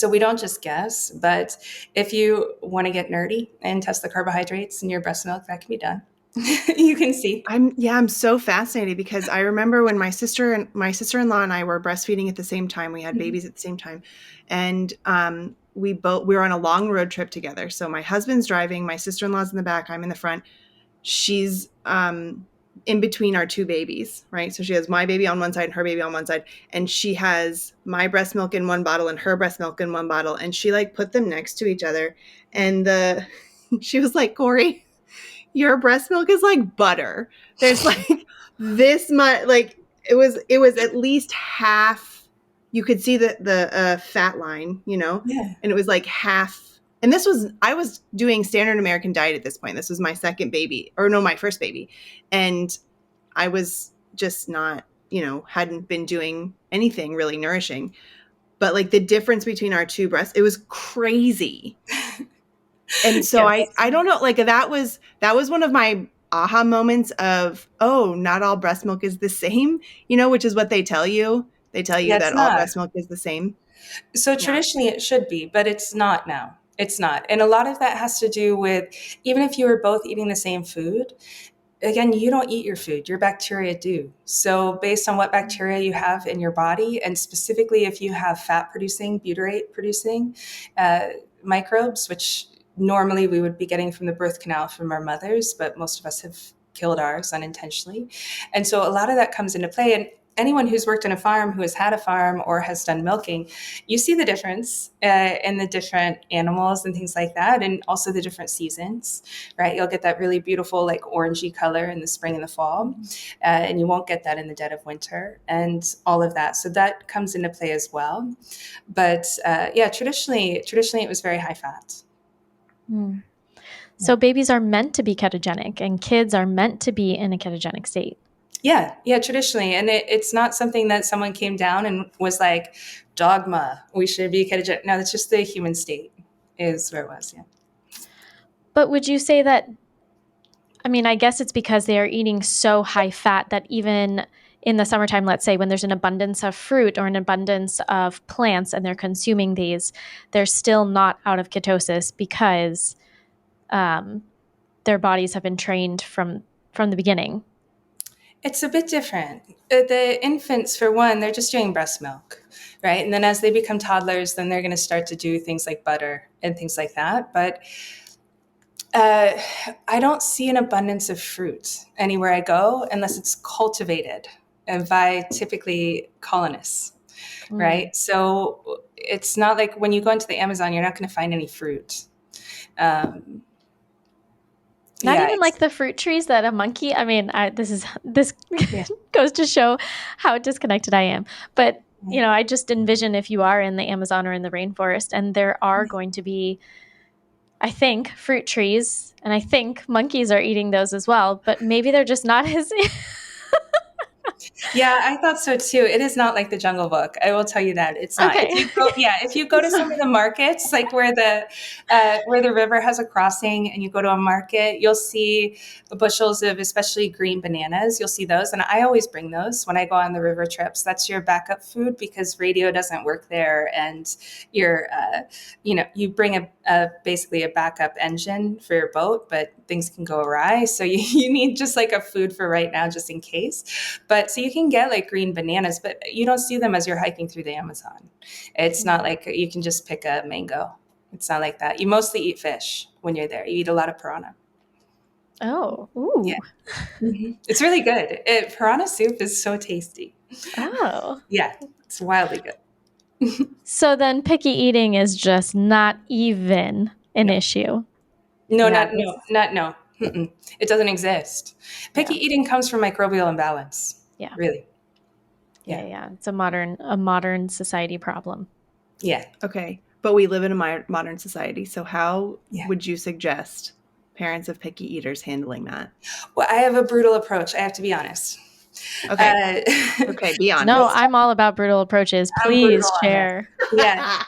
we don't just guess, but if you want to get nerdy and test the carbohydrates in your breast milk, that can be done. You can see. I'm so fascinated because I remember when my sister-in-law and I were breastfeeding at the same time. We had babies at the same time, and we were on a long road trip together. So my husband's driving, my sister-in-law's in the back, I'm in the front. She's in between our two babies, right? So she has my baby on one side and her baby on one side, and she has my breast milk in one bottle and her breast milk in one bottle, and she like put them next to each other, and she was like, Corey, your breast milk is like butter. There's like this much, like it was at least half. You could see the fat line, Yeah. and it was like half. And I was doing standard American diet at this point. This was my second baby, or no, my first baby. And I was just not, hadn't been doing anything really nourishing. But like the difference between our two breasts, it was crazy. And so Yes. I don't know, like that was one of my aha moments of, oh, not all breast milk is the same, which is what they tell you. They tell you Yeah, that it's all not. breast milk is the same. So Yeah. traditionally it should be, but it's not now. It's not. And a lot of that has to do with, even if you were both eating the same food, again, you don't eat your food, your bacteria do. So based on what bacteria you have in your body, and specifically if you have fat producing, butyrate producing uh, microbes, which normally we would be getting from the birth canal from our mothers, but most of us have killed ours unintentionally. And so a lot of that comes into play. And anyone who's worked in a farm, who has had a farm or has done milking, you see the difference in the different animals and things like that, and also the different seasons, right? You'll get that really beautiful, like orangey color in the spring and the fall, and you won't get that in the dead of winter, and all of that. So that comes into play as well. But yeah, traditionally, it was very high fat. Mm. So babies are meant to be ketogenic, and kids are meant to be in a ketogenic state. Yeah, traditionally. And it's not something that someone came down and was like, dogma, we should be ketogenic. No, that's just the human state is where it was. Yeah. But would you say that, I mean, I guess it's because they are eating so high fat that even in the summertime, let's say when there's an abundance of fruit or an abundance of plants and they're consuming these, they're still not out of ketosis because their bodies have been trained from the beginning. It's a bit different. The infants, for one, they're just doing breast milk, right? And then as they become toddlers, then they're going to start to do things like butter and things like that. But I don't see an abundance of fruit anywhere I go unless it's cultivated by typically colonists, right? So it's not like when you go into the Amazon, you're not going to find any fruit. Not Yeah, even like the fruit trees that a monkey. I mean, this yeah. goes to show how disconnected I am. But I just envision if you are in the Amazon or in the rainforest, and there are going to be, I think, fruit trees, and I think monkeys are eating those as well. But maybe they're just not as. Yeah, I thought so too. It is not like the Jungle Book. I will tell you that it's not. Okay. If you go to some of the markets, like where the river has a crossing, and you go to a market, you'll see bushels of especially green bananas. You'll see those, and I always bring those when I go on the river trips. That's your backup food because radio doesn't work there, and you're, you bring basically a backup engine for your boat, but things can go awry. So you need just like a food for right now, just in case. But so you can get like green bananas, but you don't see them as you're hiking through the Amazon. It's not like you can just pick a mango. It's not like that. You mostly eat fish when you're there. You eat a lot of piranha. Oh, ooh. Yeah. Mm-hmm. It's really good. Piranha soup is so tasty. Oh. Yeah, it's wildly good. So then picky eating is just not even an No. issue. No, Yeah, no. Mm-mm. It doesn't exist. Picky eating comes from microbial imbalance. Yeah. Really. Yeah. It's a modern society problem. Yeah. Okay. But we live in a modern society. So how would you suggest parents of picky eaters handling that? Well, I have a brutal approach. I have to be honest. Okay. Okay, be honest. No, I'm all about brutal approaches. Please share. Yeah.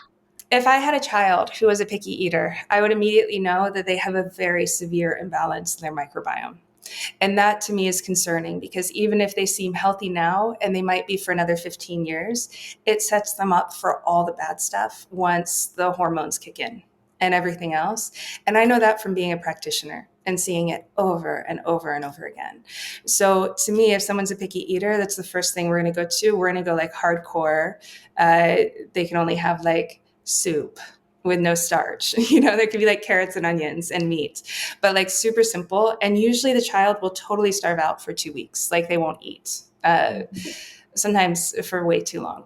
If I had a child who was a picky eater, I would immediately know that they have a very severe imbalance in their microbiome. And that to me is concerning because even if they seem healthy now and they might be for another 15 years, it sets them up for all the bad stuff once the hormones kick in and everything else. And I know that from being a practitioner and seeing it over and over and over again. So to me, if someone's a picky eater, that's the first thing we're going to go to. We're going to go like hardcore. They can only have like soup with no starch. There could be like carrots and onions and meat, but like super simple. And usually the child will totally starve out for 2 weeks. Like they won't eat, sometimes for way too long.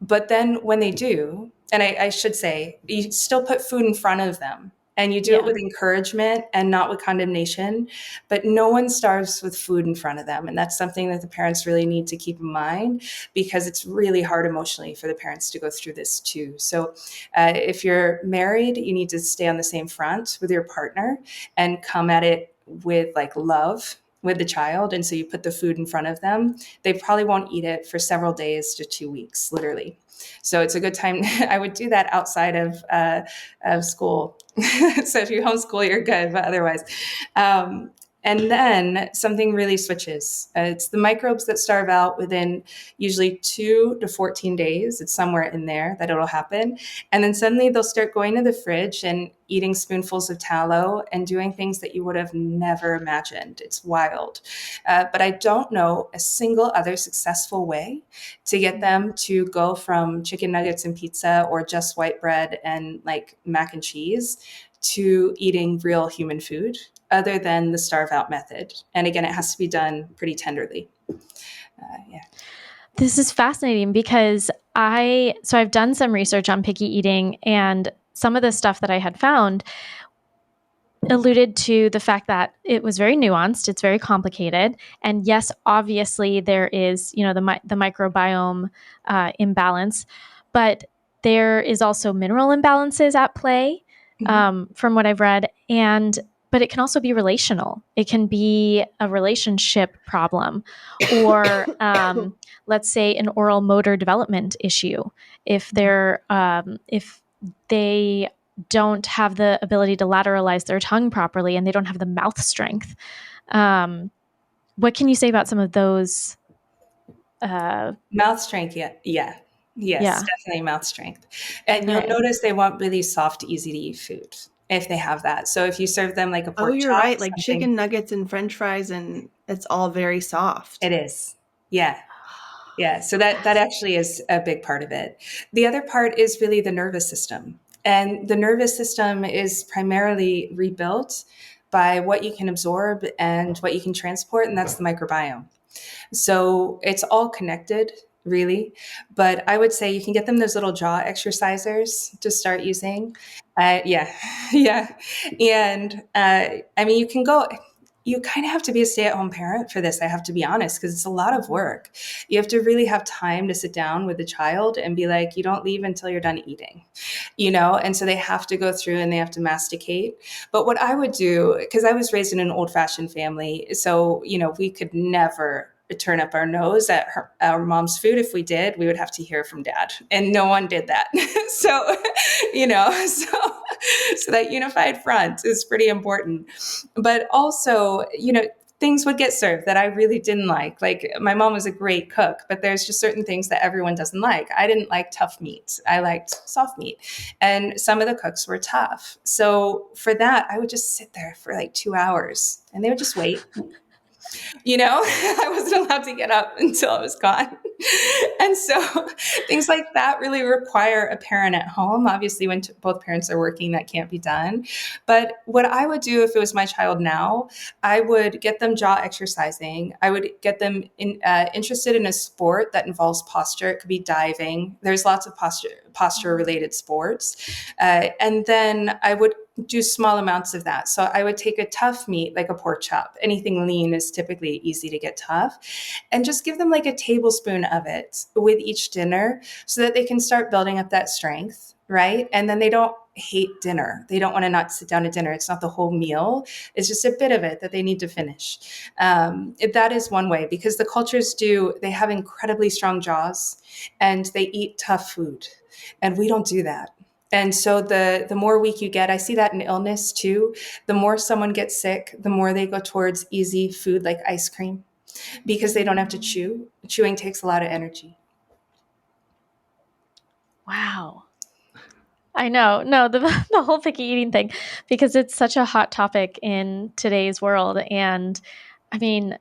But then when they do, and I should say, you still put food in front of them And you do it Yeah. with encouragement and not with condemnation, but no one starves with food in front of them. And that's something that the parents really need to keep in mind, because it's really hard emotionally for the parents to go through this too. So if you're married, you need to stay on the same front with your partner and come at it with like love with the child. And so you put the food in front of them. They probably won't eat it for several days to 2 weeks, literally. So it's a good time. I would do that outside of school. So if you homeschool, you're good, but otherwise. And then something really switches. It's the microbes that starve out within usually 2 to 14 days. It's somewhere in there that it'll happen. And then suddenly they'll start going to the fridge and eating spoonfuls of tallow and doing things that you would have never imagined. It's wild. But I don't know a single other successful way to get them to go from chicken nuggets and pizza or just white bread and like mac and cheese to eating real human food other than the starve out method. And again, it has to be done pretty tenderly. Yeah. This is fascinating because I've done some research on picky eating, and some of the stuff that I had found alluded to the fact that it was very nuanced, it's very complicated, and yes, obviously there is, the microbiome imbalance, but there is also mineral imbalances at play, from what I've read, but it can also be relational. It can be a relationship problem, or let's say an oral motor development issue. If they don't have the ability to lateralize their tongue properly and they don't have the mouth strength. What can you say about some of those? Mouth strength, yeah. Yes, Yeah. definitely mouth strength. And you'll Right. notice they want really soft, easy to eat food if they have that. So if you serve them like a Oh, pork you're chop, right. Like something, chicken nuggets and French fries, and it's all very soft. it is. Yeah. Yeah, so that actually is a big part of it. The other part is really the nervous system. And the nervous system is primarily rebuilt by what you can absorb and what you can transport, and that's the microbiome. So it's all connected, really. But I would say you can get them those little jaw exercisers to start using. Yeah, yeah. And I mean, you kind of have to be a stay at home parent for this. I have to be honest, because it's a lot of work. You have to really have time to sit down with the child and be like, you don't leave until you're done eating, And so they have to go through and they have to masticate. But what I would do, because I was raised in an old fashioned family, so, we could never turn up our nose at our mom's food. If we did, we would have to hear from dad, and no one did that. So, so that unified front is pretty important. But also, things would get served that I really didn't like. Like, my mom was a great cook, but there's just certain things that everyone doesn't like. I didn't like tough meat. I liked soft meat. And some of the cooks were tough. So for that, I would just sit there for like 2 hours and they would just wait. I wasn't allowed to get up until I was gone. And so things like that really require a parent at home. Obviously, when both parents are working, that can't be done. But what I would do if it was my child now, I would get them jaw exercising. I would get them interested in a sport that involves posture. It could be diving. There's lots of posture related sports. And then I would do small amounts of that. So I would take a tough meat, like a pork chop. Anything lean is typically easy to get tough. And just give them like a tablespoon of it with each dinner so that they can start building up that strength, right? And then they don't hate dinner. They don't want to not sit down to dinner. It's not the whole meal. It's just a bit of it that they need to finish. That is one way, because the cultures they have incredibly strong jaws and they eat tough food. And we don't do that. And so the more weak you get, I see that in illness too. The more someone gets sick, the more they go towards easy food like ice cream, because they don't have to chew. Chewing takes a lot of energy. Wow. I know. No, the whole picky eating thing, because it's such a hot topic in today's world. And I mean,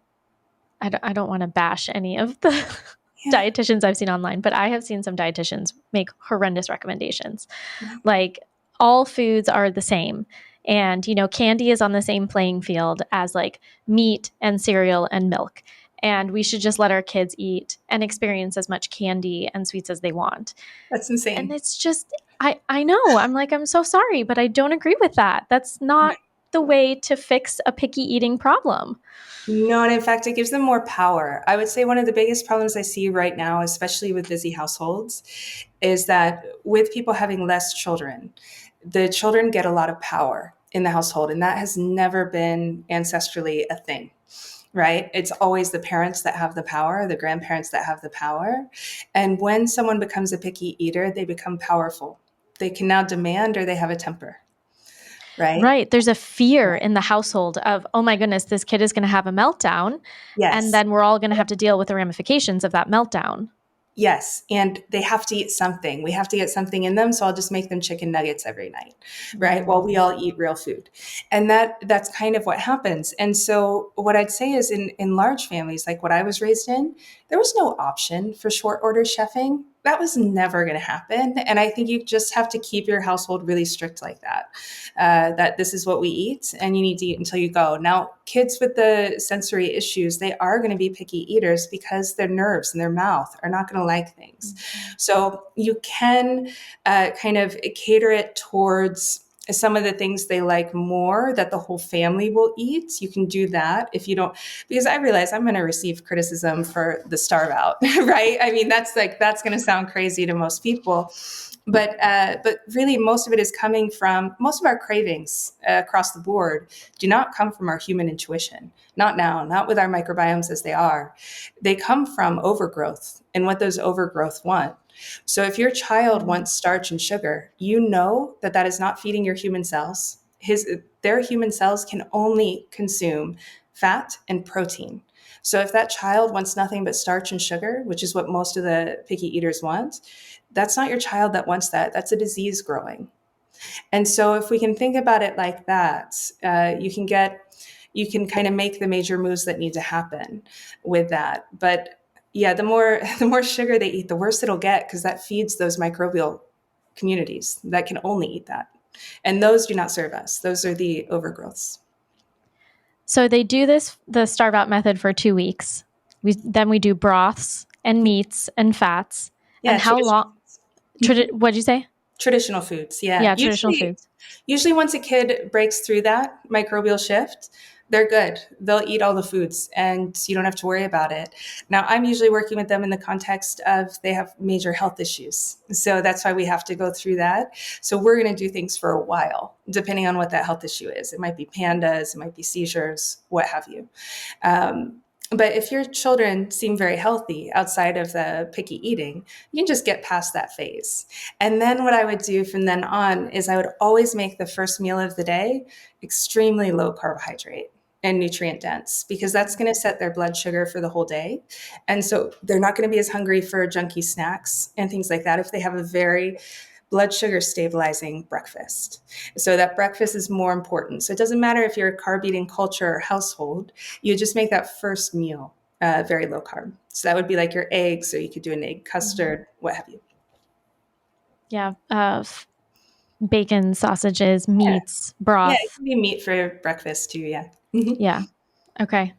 I don't want to bash any of the dietitians I've seen online, but I have seen some dietitians make horrendous recommendations. Yeah. Like, all foods are the same. And, candy is on the same playing field as like meat and cereal and milk. And we should just let our kids eat and experience as much candy and sweets as they want. That's And insane. it's just, I know. I'm like, I'm so sorry, but I don't agree with that. That's not the way to fix a picky eating problem. No, and in fact, it gives them more power. I would say one of the biggest problems I see right now, especially with busy households, is that with people having less children, the children get a lot of power in the household, and that has never been ancestrally a thing. Right? It's always the parents that have the power, the grandparents that have the power. And when someone becomes a picky eater, they become powerful. They can now demand or they have a temper, right? Right. There's a fear in the household of, oh my goodness, this kid is going to have a meltdown. And Yes. then we're all going to have to deal with the ramifications of that meltdown. Yes, and they have to eat something. We have to get something in them, so I'll just make them chicken nuggets every night, right? While we all eat real food. And that's kind of what happens. And so what I'd say is in large families like what I was raised in, there was no option for short order chefing. That was never going to happen. And I think you just have to keep your household really strict like that. That this is what we eat and you need to eat until you go. Now, kids with the sensory issues, they are going to be picky eaters because their nerves and their mouth are not going to like things. So you can kind of cater it towards some of the things they like more that the whole family will eat. You can do that if you don't, because I realize I'm going to receive criticism for the starve out, right? I mean, that's going to sound crazy to most people. But really, most of it is coming from most of our cravings across the board do not come from our human intuition. Not now, not with our microbiomes as they are. They come from overgrowth and what those overgrowth want. So if your child wants starch and sugar, you know that that is not feeding your human cells. Their human cells can only consume fat and protein. So if that child wants nothing but starch and sugar, which is what most of the picky eaters want, that's not your child that wants that. That's a disease growing. And so if we can think about it like that, you can kind of make the major moves that need to happen with that. But yeah, the more sugar they eat, the worse it'll get because that feeds those microbial communities that can only eat that. And those do not serve us. Those are the overgrowths. So they do the starve out method for 2 weeks. Then we do broths and meats and fats. Yeah, And how long? What'd you say? traditional foods. Yeah. Yeah, traditional foods. Usually once a kid breaks through that microbial shift, they're good. They'll eat all the foods and you don't have to worry about it. Now, I'm usually working with them in the context of they have major health issues. So that's why we have to go through that. So we're going to do things for a while, depending on what that health issue is. It might be pandas, it might be seizures, what have you. But if your children seem very healthy outside of the picky eating, you can just get past that phase. And then what I would do from then on is I would always make the first meal of the day extremely low carbohydrate and nutrient dense because that's going to set their blood sugar for the whole day. And so they're not going to be as hungry for junky snacks and things like that if they have a very blood sugar stabilizing breakfast. So that breakfast is more important. So it doesn't matter if you're a carb eating culture or household, you just make that first meal very low carb. So that would be like your eggs, or you could do an egg custard, what have you. Yeah. Bacon, sausages, meats, broth. Yeah, it can be meat for breakfast too. Yeah. Yeah. Okay.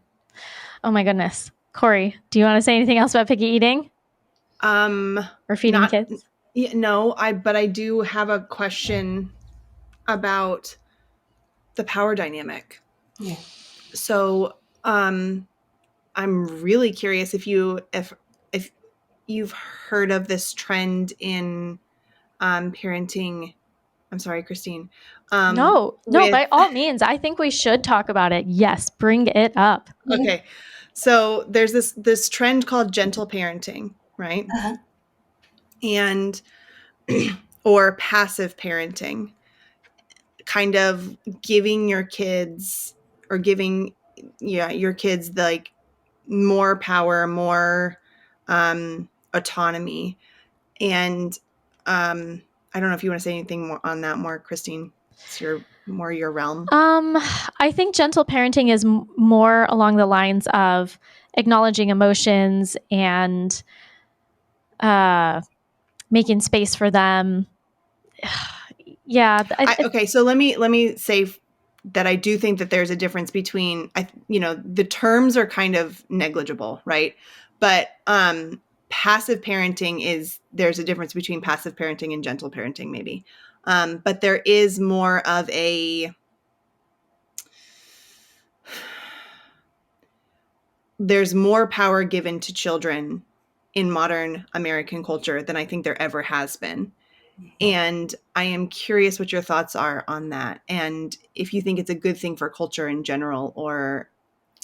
Oh my goodness. Corey, do you want to say anything else about picky eating? Or feeding kids? No, but I do have a question about the power dynamic. Yeah. So, I'm really curious if you've heard of this trend in parenting. I'm sorry, Christine. No, by all means. I think we should talk about it. Yes, bring it up. Okay. So there's this trend called gentle parenting, right? Uh-huh. And or passive parenting, kind of giving your kids your kids like more power, more autonomy. And I don't know if you want to say anything more on that more, Christine. It's your realm. I think gentle parenting is more along the lines of acknowledging emotions and making space for them. Yeah. Okay, so let me say that I do think that there's a difference between the terms are kind of negligible, right? But passive parenting there's a difference between passive parenting and gentle parenting, maybe. But there is more of there's more power given to children in modern American culture than I think there ever has been. And I am curious what your thoughts are on that. And if you think it's a good thing for culture in general, or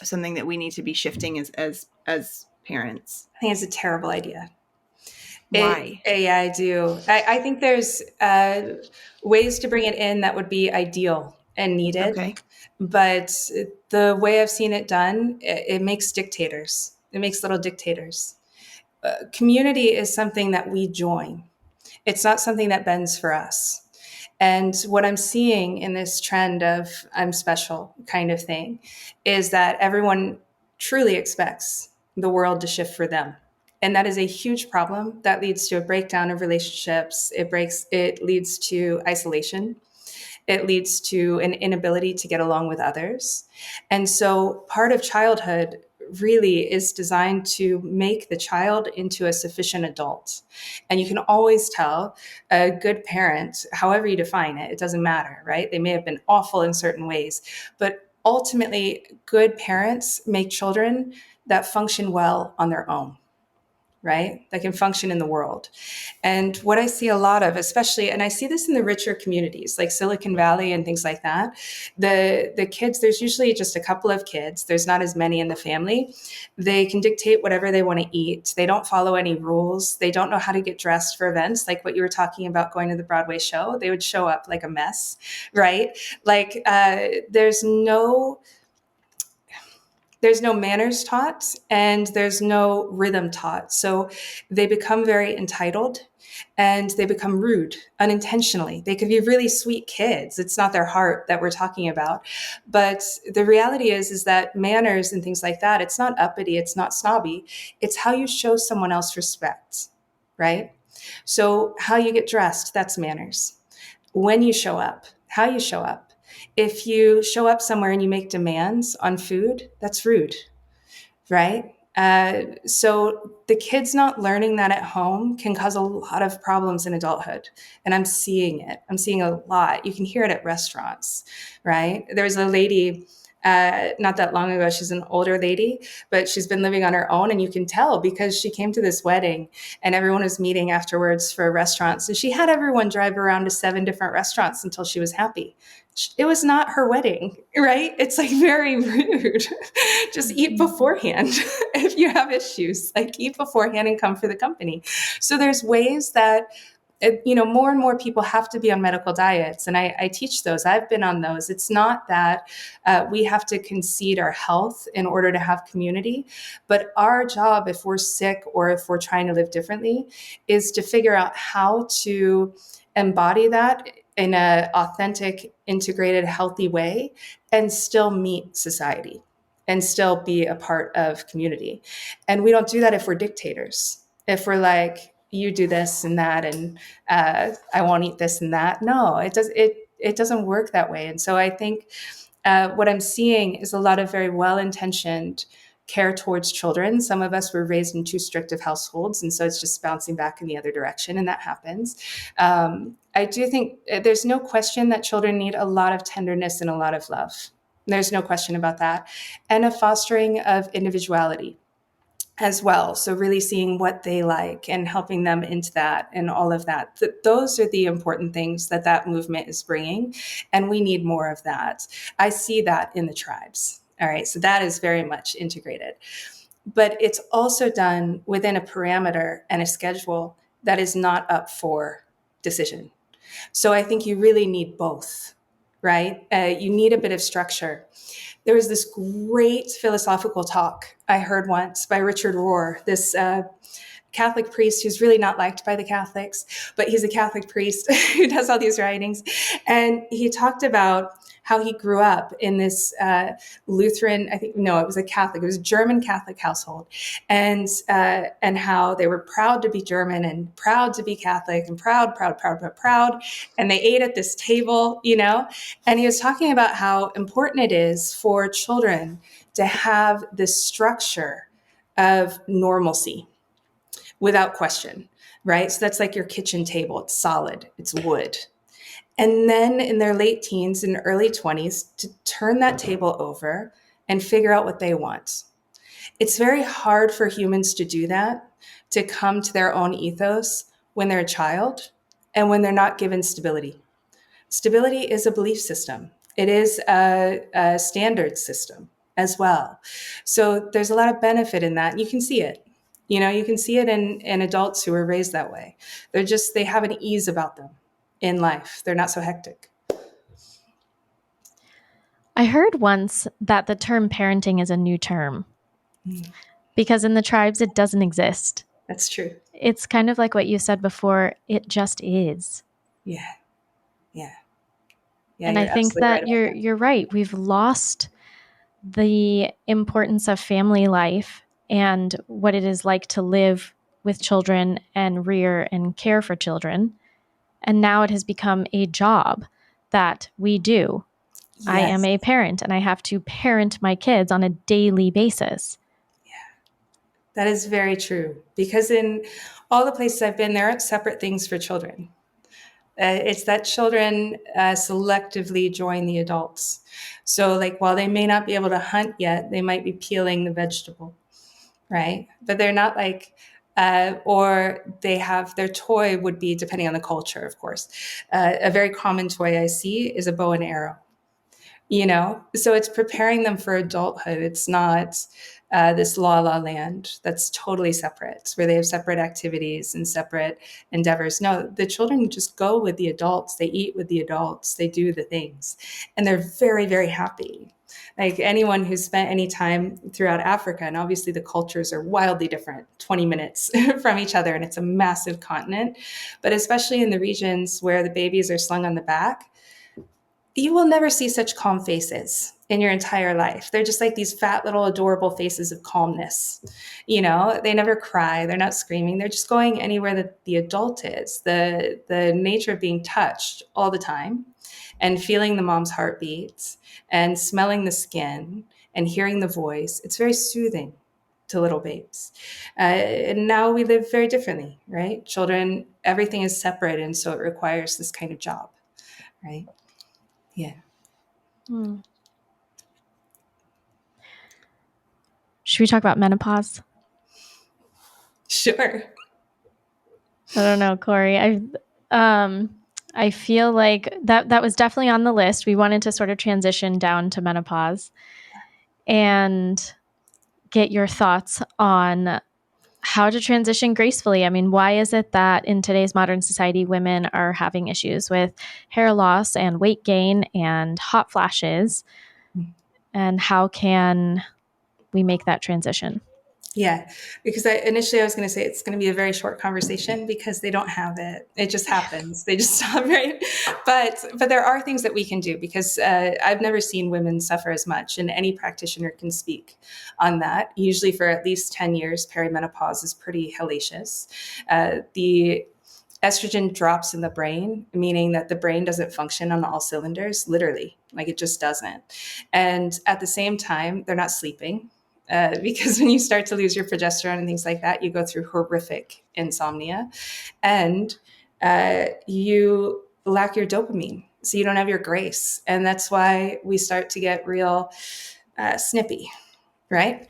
something that we need to be shifting as parents. I think it's a terrible idea. Why? Yeah, I do. I think there's ways to bring it in that would be ideal and needed. Okay. But the way I've seen it done, it makes dictators. It makes little dictators. Community is something that we join. It's not something that bends for us. And what I'm seeing in this trend of I'm special kind of thing is that everyone truly expects the world to shift for them. And that is a huge problem that leads to a breakdown of relationships. It leads to isolation. It leads to an inability to get along with others. And so part of childhood really is designed to make the child into a sufficient adult. And you can always tell a good parent, however you define it, it doesn't matter, right? They may have been awful in certain ways, but ultimately, good parents make children that function well on their own, right? That can function in the world. And what I see a lot of, especially, and I see this in the richer communities like Silicon Valley and things like that, the kids, there's usually just a couple of kids. There's not as many in the family. They can dictate whatever they want to eat. They don't follow any rules. They don't know how to get dressed for events, like what you were talking about going to the Broadway show. They would show up like a mess, right? Like there's no manners taught and there's no rhythm taught. So they become very entitled and they become rude unintentionally. They could be really sweet kids. It's not their heart that we're talking about. But the reality is that manners and things like that, it's not uppity, it's not snobby. It's how you show someone else respect, right? So how you get dressed, that's manners. When you show up, how you show up. If you show up somewhere and you make demands on food, that's rude, right? So the kids not learning that at home can cause a lot of problems in adulthood. And I'm seeing it. I'm seeing a lot. You can hear it at restaurants, right? There's a lady not that long ago. She's an older lady, but she's been living on her own. And you can tell because she came to this wedding and everyone was meeting afterwards for restaurants. And she had everyone drive around to 7 different restaurants until she was happy. It was not her wedding, right? It's like very rude. Just eat beforehand if you have issues. Like eat beforehand and come for the company. So there's ways that more and more people have to be on medical diets. And I teach those. I've been on those. It's not that we have to concede our health in order to have community. But our job, if we're sick or if we're trying to live differently, is to figure out how to embody that in an authentic, integrated, healthy way and still meet society and still be a part of community. And we don't do that if we're dictators. If we're like, you do this and that, and I won't eat this and that. No, it doesn't work that way. And so I think what I'm seeing is a lot of very well-intentioned care towards children. Some of us were raised in too strict of households, and so it's just bouncing back in the other direction, and that happens. I do think there's no question that children need a lot of tenderness and a lot of love. There's no question about that. And a fostering of individuality as well. So really seeing what they like and helping them into that and all of that. Those are the important things that movement is bringing. And we need more of that. I see that in the tribes. All right. So that is very much integrated. But it's also done within a parameter and a schedule that is not up for decision. So I think you really need both, right? You need a bit of structure. There was this great philosophical talk I heard once by Richard Rohr, this Catholic priest who's really not liked by the Catholics, but he's a Catholic priest who does all these writings. And he talked about how he grew up in this Lutheran, it was a Catholic, it was a German Catholic household, and how they were proud to be German and proud to be Catholic and proud, and they ate at this table, and he was talking about how important it is for children to have this structure of normalcy, without question, right? So that's like your kitchen table. It's solid, it's wood. And then in their late teens and early 20s, to turn that table over and figure out what they want. It's very hard for humans to do that, to come to their own ethos when they're a child and when they're not given stability. Stability is a belief system. It is a standard system as well. So there's a lot of benefit in that. You can see it. You can see it in adults who are raised that way. They have an ease about them in life. They're not so hectic. I heard once that the term parenting is a new term Mm, because in the tribes it doesn't exist. that's true. It's kind of like what you said before, it just is. Yeah. Yeah. Yeah, And I you're think absolutely right that about that. you're right. We've lost the importance of family life and what it is like to live with children and rear and care for children. And now it has become a job that we do. I am Yes. a parent and I have to parent my kids on a daily basis. That is very true, because in all the places I've been, there aren't separate things for children. It's that children selectively join the adults. So, like, while they may not be able to hunt yet, they might be peeling the vegetable, right? But they're not like, or they have their toy would be, depending on the culture, of course. A very common toy I see is a bow and arrow. So it's preparing them for adulthood. It's not this la la land that's totally separate, where they have separate activities and separate endeavors. No, the children just go with the adults. They eat with the adults. They do the things, and they're very, very happy. Like anyone who's spent any time throughout Africa, and obviously the cultures are wildly different, 20 minutes from each other, and it's a massive continent. But especially in the regions where the babies are slung on the back, you will never see such calm faces in your entire life. They're just like these fat little adorable faces of calmness. They never cry, they're not screaming, they're just going anywhere that the adult is. The nature of being touched all the time and feeling the mom's heartbeats and smelling the skin and hearing the voice, it's very soothing to little babes. And now we live very differently, right? Children, everything is separate, and so it requires this kind of job, right? Yeah. Should we talk about menopause? Sure. I don't know, Corey. I feel like that was definitely on the list. We wanted to sort of transition down to menopause and get your thoughts on how to transition gracefully. I mean, why is it that in today's modern society, women are having issues with hair loss and weight gain and hot flashes? And how can we make that transition? Yeah, because initially I was going to say it's going to be a very short conversation because they don't have it. It just happens. They just stop, right? But there are things that we can do, because I've never seen women suffer as much, and any practitioner can speak on that. Usually for at least 10 years, perimenopause is pretty hellacious. The estrogen drops in the brain, meaning that the brain doesn't function on all cylinders, literally, like it just doesn't. And at the same time, they're not sleeping. Because when you start to lose your progesterone and things like that, you go through horrific insomnia, and you lack your dopamine. So you don't have your grace. And that's why we start to get real snippy, right?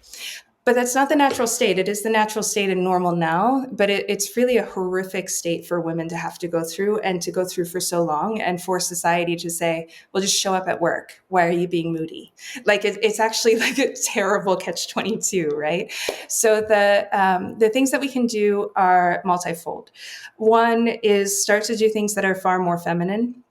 But that's not the natural state. It is the natural state in normal now, but it's really a horrific state for women to have to go through, and to go through for so long, and for society to say, well, just show up at work. Why are you being moody? Like it's actually like a terrible catch-22, right? So the things that we can do are multifold. One is start to do things that are far more feminine.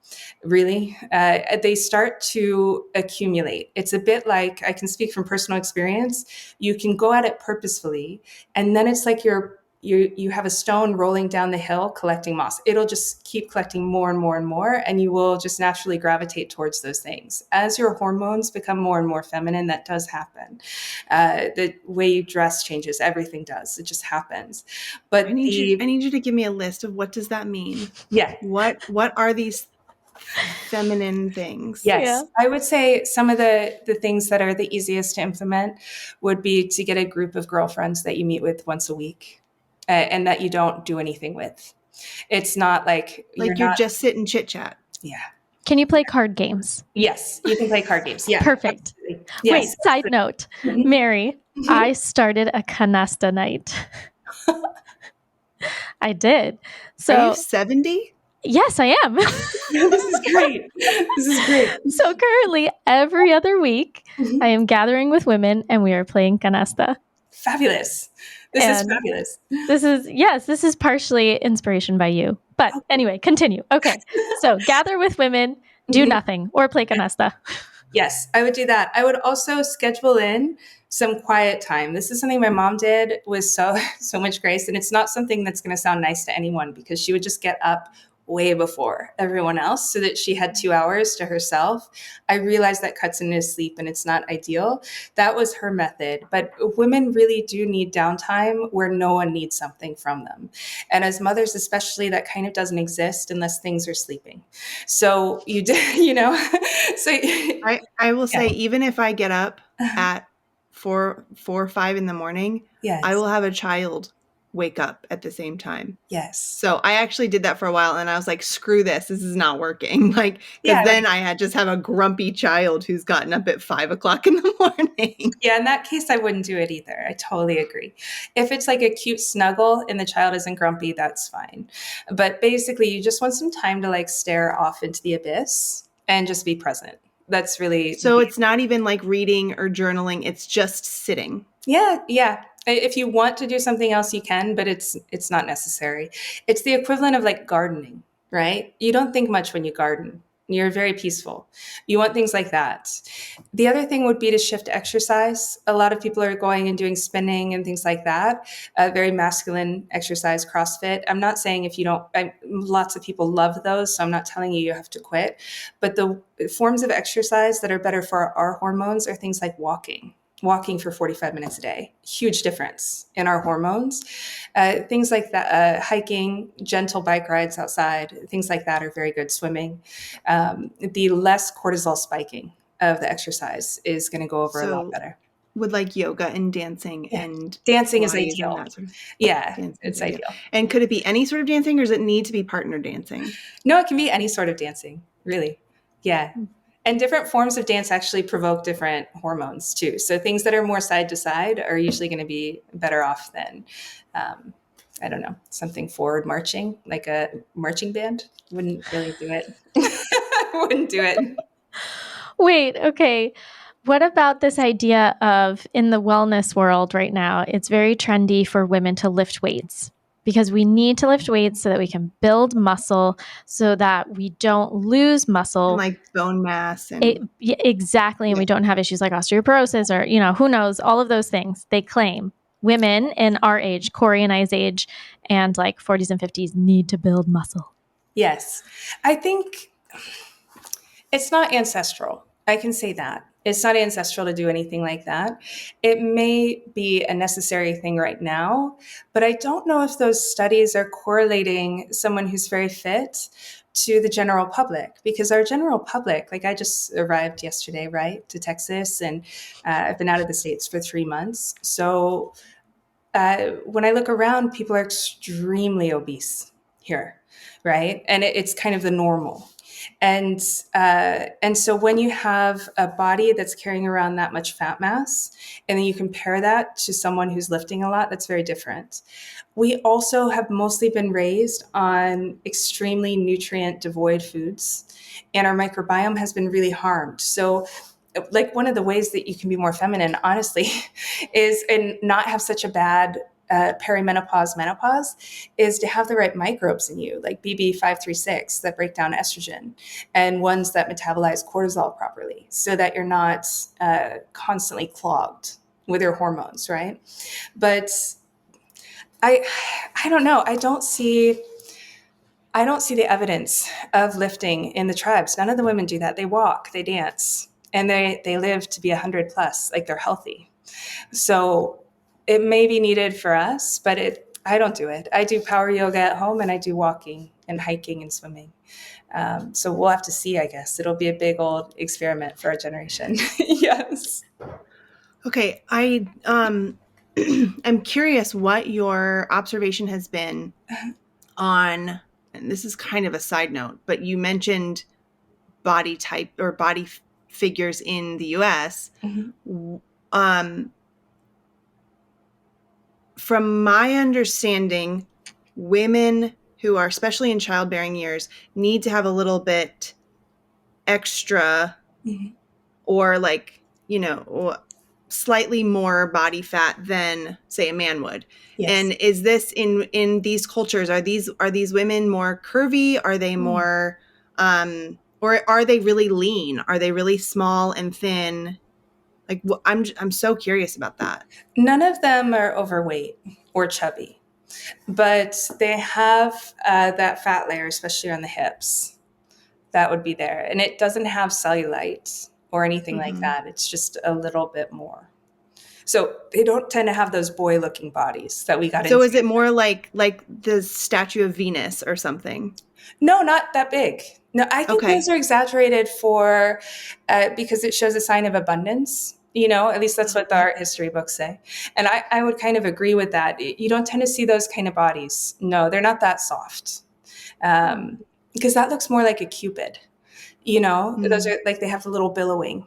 Really, they start to accumulate. It's a bit like, I can speak from personal experience. You can go at it purposefully, and then it's like you have a stone rolling down the hill collecting moss. It'll just keep collecting more and more and more, and you will just naturally gravitate towards those things. As your hormones become more and more feminine, that does happen. The way you dress changes. Everything does. It just happens. But I need you to give me a list of what does that mean? Yeah. What are these feminine things? Yes. Yeah. I would say some of the things that are the easiest to implement would be to get a group of girlfriends that you meet with once a week. and that you don't do anything with. It's not like Like you're just sit and chit chat. Yeah. Can you play card games? Yes, you can play card games. Yeah. Perfect. Absolutely. Yes. Wait, side note, Mary, I started a canasta night. I did. So, are you 70? Yes, I am. This is great. This is great. So currently, every other week, Mhm. I am gathering with women and we are playing canasta. Fabulous. This is fabulous. This is partially inspiration by you. But anyway, continue. Okay. So gather with women, do nothing, or play canasta. Yes, I would do that. I would also schedule in some quiet time. This is something my mom did with so much grace, and it's not something that's going to sound nice to anyone, because she would just get up way before everyone else so that she had 2 hours to herself. I realize that cuts into sleep and it's not ideal. That was her method. But women really do need downtime where no one needs something from them. And as mothers, especially, that kind of doesn't exist unless things are sleeping. So you do, so I will say, even if I get up at 4 or 5 in the morning, yes. I will have a child wake up at the same time. Yes. So I actually did that for a while, and I was like, screw this is not working. Like, because then I had just have a grumpy child who's gotten up at 5 o'clock in the morning. Yeah, in that case, I wouldn't do it either. I totally agree. If it's like a cute snuggle and the child isn't grumpy, that's fine. But basically, you just want some time to like stare off into the abyss and just be present. That's really... So it's not even like reading or journaling. It's just sitting. Yeah. If you want to do something else, you can, but it's not necessary. It's the equivalent of like gardening, right? You don't think much when you garden. You're very peaceful. You want things like that. The other thing would be to shift exercise. A lot of people are going and doing spinning and things like that. Very masculine exercise, CrossFit. I'm not saying if you don't, lots of people love those, so I'm not telling you have to quit. But the forms of exercise that are better for our hormones are things like walking for 45 minutes a day. Huge difference in our hormones. Things like that, hiking, gentle bike rides outside, things like that are very good. Swimming. The less cortisol spiking of the exercise is going to go over a lot better. With like yoga and dancing and dancing is ideal. It's ideal. And could it be any sort of dancing, or does it need to be partner dancing? No, it can be any sort of dancing, really. Yeah. And different forms of dance actually provoke different hormones too. So things that are more side to side are usually going to be better off than, I don't know, something forward marching, like a marching band. Wouldn't really do it. Wouldn't do it. Wait, okay. What about this idea of, in the wellness world right now, it's very trendy for women to lift weights, because we need to lift weights so that we can build muscle, so that we don't lose muscle. And like bone mass. And exactly. And we don't have issues like osteoporosis or, who knows, all of those things. They claim women in our age, Corey and I's age, and like 40s and 50s need to build muscle. Yes. I think it's not ancestral. I can say that. It's not ancestral to do anything like that. It may be a necessary thing right now, but I don't know if those studies are correlating someone who's very fit to the general public, because our general public, like I just arrived yesterday, right, to Texas, and I've been out of the States for 3 months. So when I look around, people are extremely obese here, right? And it's kind of the normal. And so when you have a body that's carrying around that much fat mass, and then you compare that to someone who's lifting a lot, that's very different. We also have mostly been raised on extremely nutrient devoid foods, and our microbiome has been really harmed. So like one of the ways that you can be more feminine, honestly, is and not have such a bad perimenopause, menopause, is to have the right microbes in you, like BB536 that break down estrogen, and ones that metabolize cortisol properly, so that you're not constantly clogged with your hormones, right? But I don't know. I don't see the evidence of lifting in the tribes. None of the women do that. They walk, they dance, and they live to be 100 plus, like they're healthy. So it may be needed for us, but I don't do it. I do power yoga at home, and I do walking and hiking and swimming. So we'll have to see, I guess. It'll be a big old experiment for our generation. Yes. Okay. I I'm curious what your observation has been on, and this is kind of a side note, but you mentioned body type or figures in the US. Mhm. From my understanding, women who are, especially in childbearing years, need to have a little bit extra Mhm. or like, slightly more body fat than say a man would. Yes. And is this in these cultures, are these women more curvy? Are they more or are they really lean? Are they really small and thin? Like I'm so curious about that. None of them are overweight or chubby, but they have that fat layer, especially on the hips. That would be there. And it doesn't have cellulite or anything like Mm-hmm. that. It's just a little bit more. So they don't tend to have those boy looking bodies that we got So into. is it more like the statue of Venus or something? No, not that big. No, I think Okay. those are exaggerated because it shows a sign of abundance. At least that's what the art history books say. And I would kind of agree with that. You don't tend to see those kind of bodies. No, they're not that soft. Because that looks more like a cupid. Those Mm. are like they have the little billowing.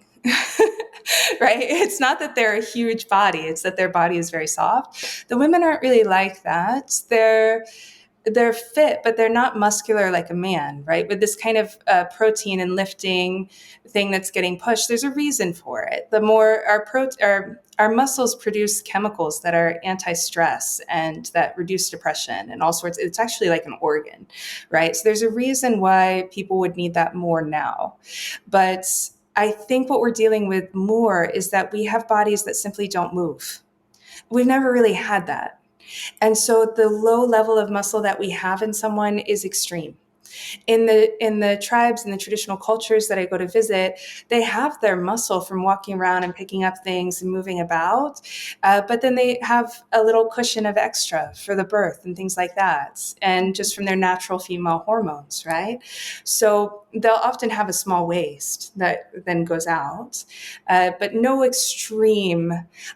Right? It's not that they're a huge body, it's that their body is very soft. The women aren't really like that. They're fit, but they're not muscular like a man, right? With this kind of protein and lifting thing that's getting pushed, there's a reason for it. The more our muscles produce chemicals that are anti-stress and that reduce depression and all sorts. It's actually like an organ, right? So there's a reason why people would need that more now. But I think what we're dealing with more is that we have bodies that simply don't move. We've never really had that. And so the low level of muscle that we have in someone is extreme. In the tribes and the traditional cultures that I go to visit, they have their muscle from walking around and picking up things and moving about, but then they have a little cushion of extra for the birth and things like that, and just from their natural female hormones, right? So they'll often have a small waist that then goes out, but no extreme.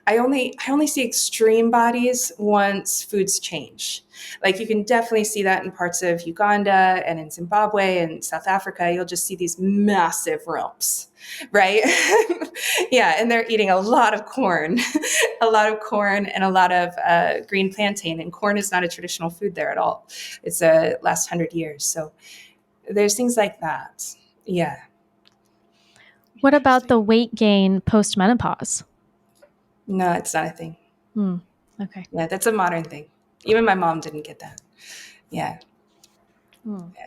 I only see extreme bodies once foods change. Like you can definitely see that in parts of Uganda and in Zimbabwe and South Africa. You'll just see these massive rumps, right? Yeah, and they're eating a lot of corn, a lot of corn and a lot of green plantain. And corn is not a traditional food there at all. It's a last 100 years. So there's things like that. Yeah. What about the weight gain post menopause? No, it's not a thing. Okay. Yeah, that's a modern thing. Even my mom didn't get that. Yeah.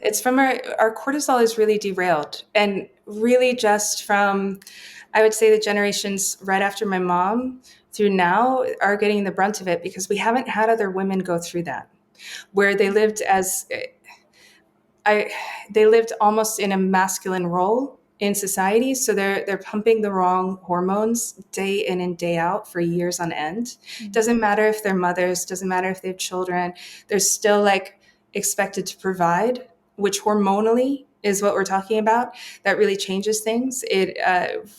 It's from our cortisol is really derailed, and really just from, I would say, the generations right after my mom through now are getting the brunt of it, because we haven't had other women go through that, where they lived almost in a masculine role in society. So they're pumping the wrong hormones day in and day out for years on end. Doesn't matter if they're mothers, doesn't matter if they have children, they're still like expected to provide, which hormonally is what we're talking about. That really changes things. It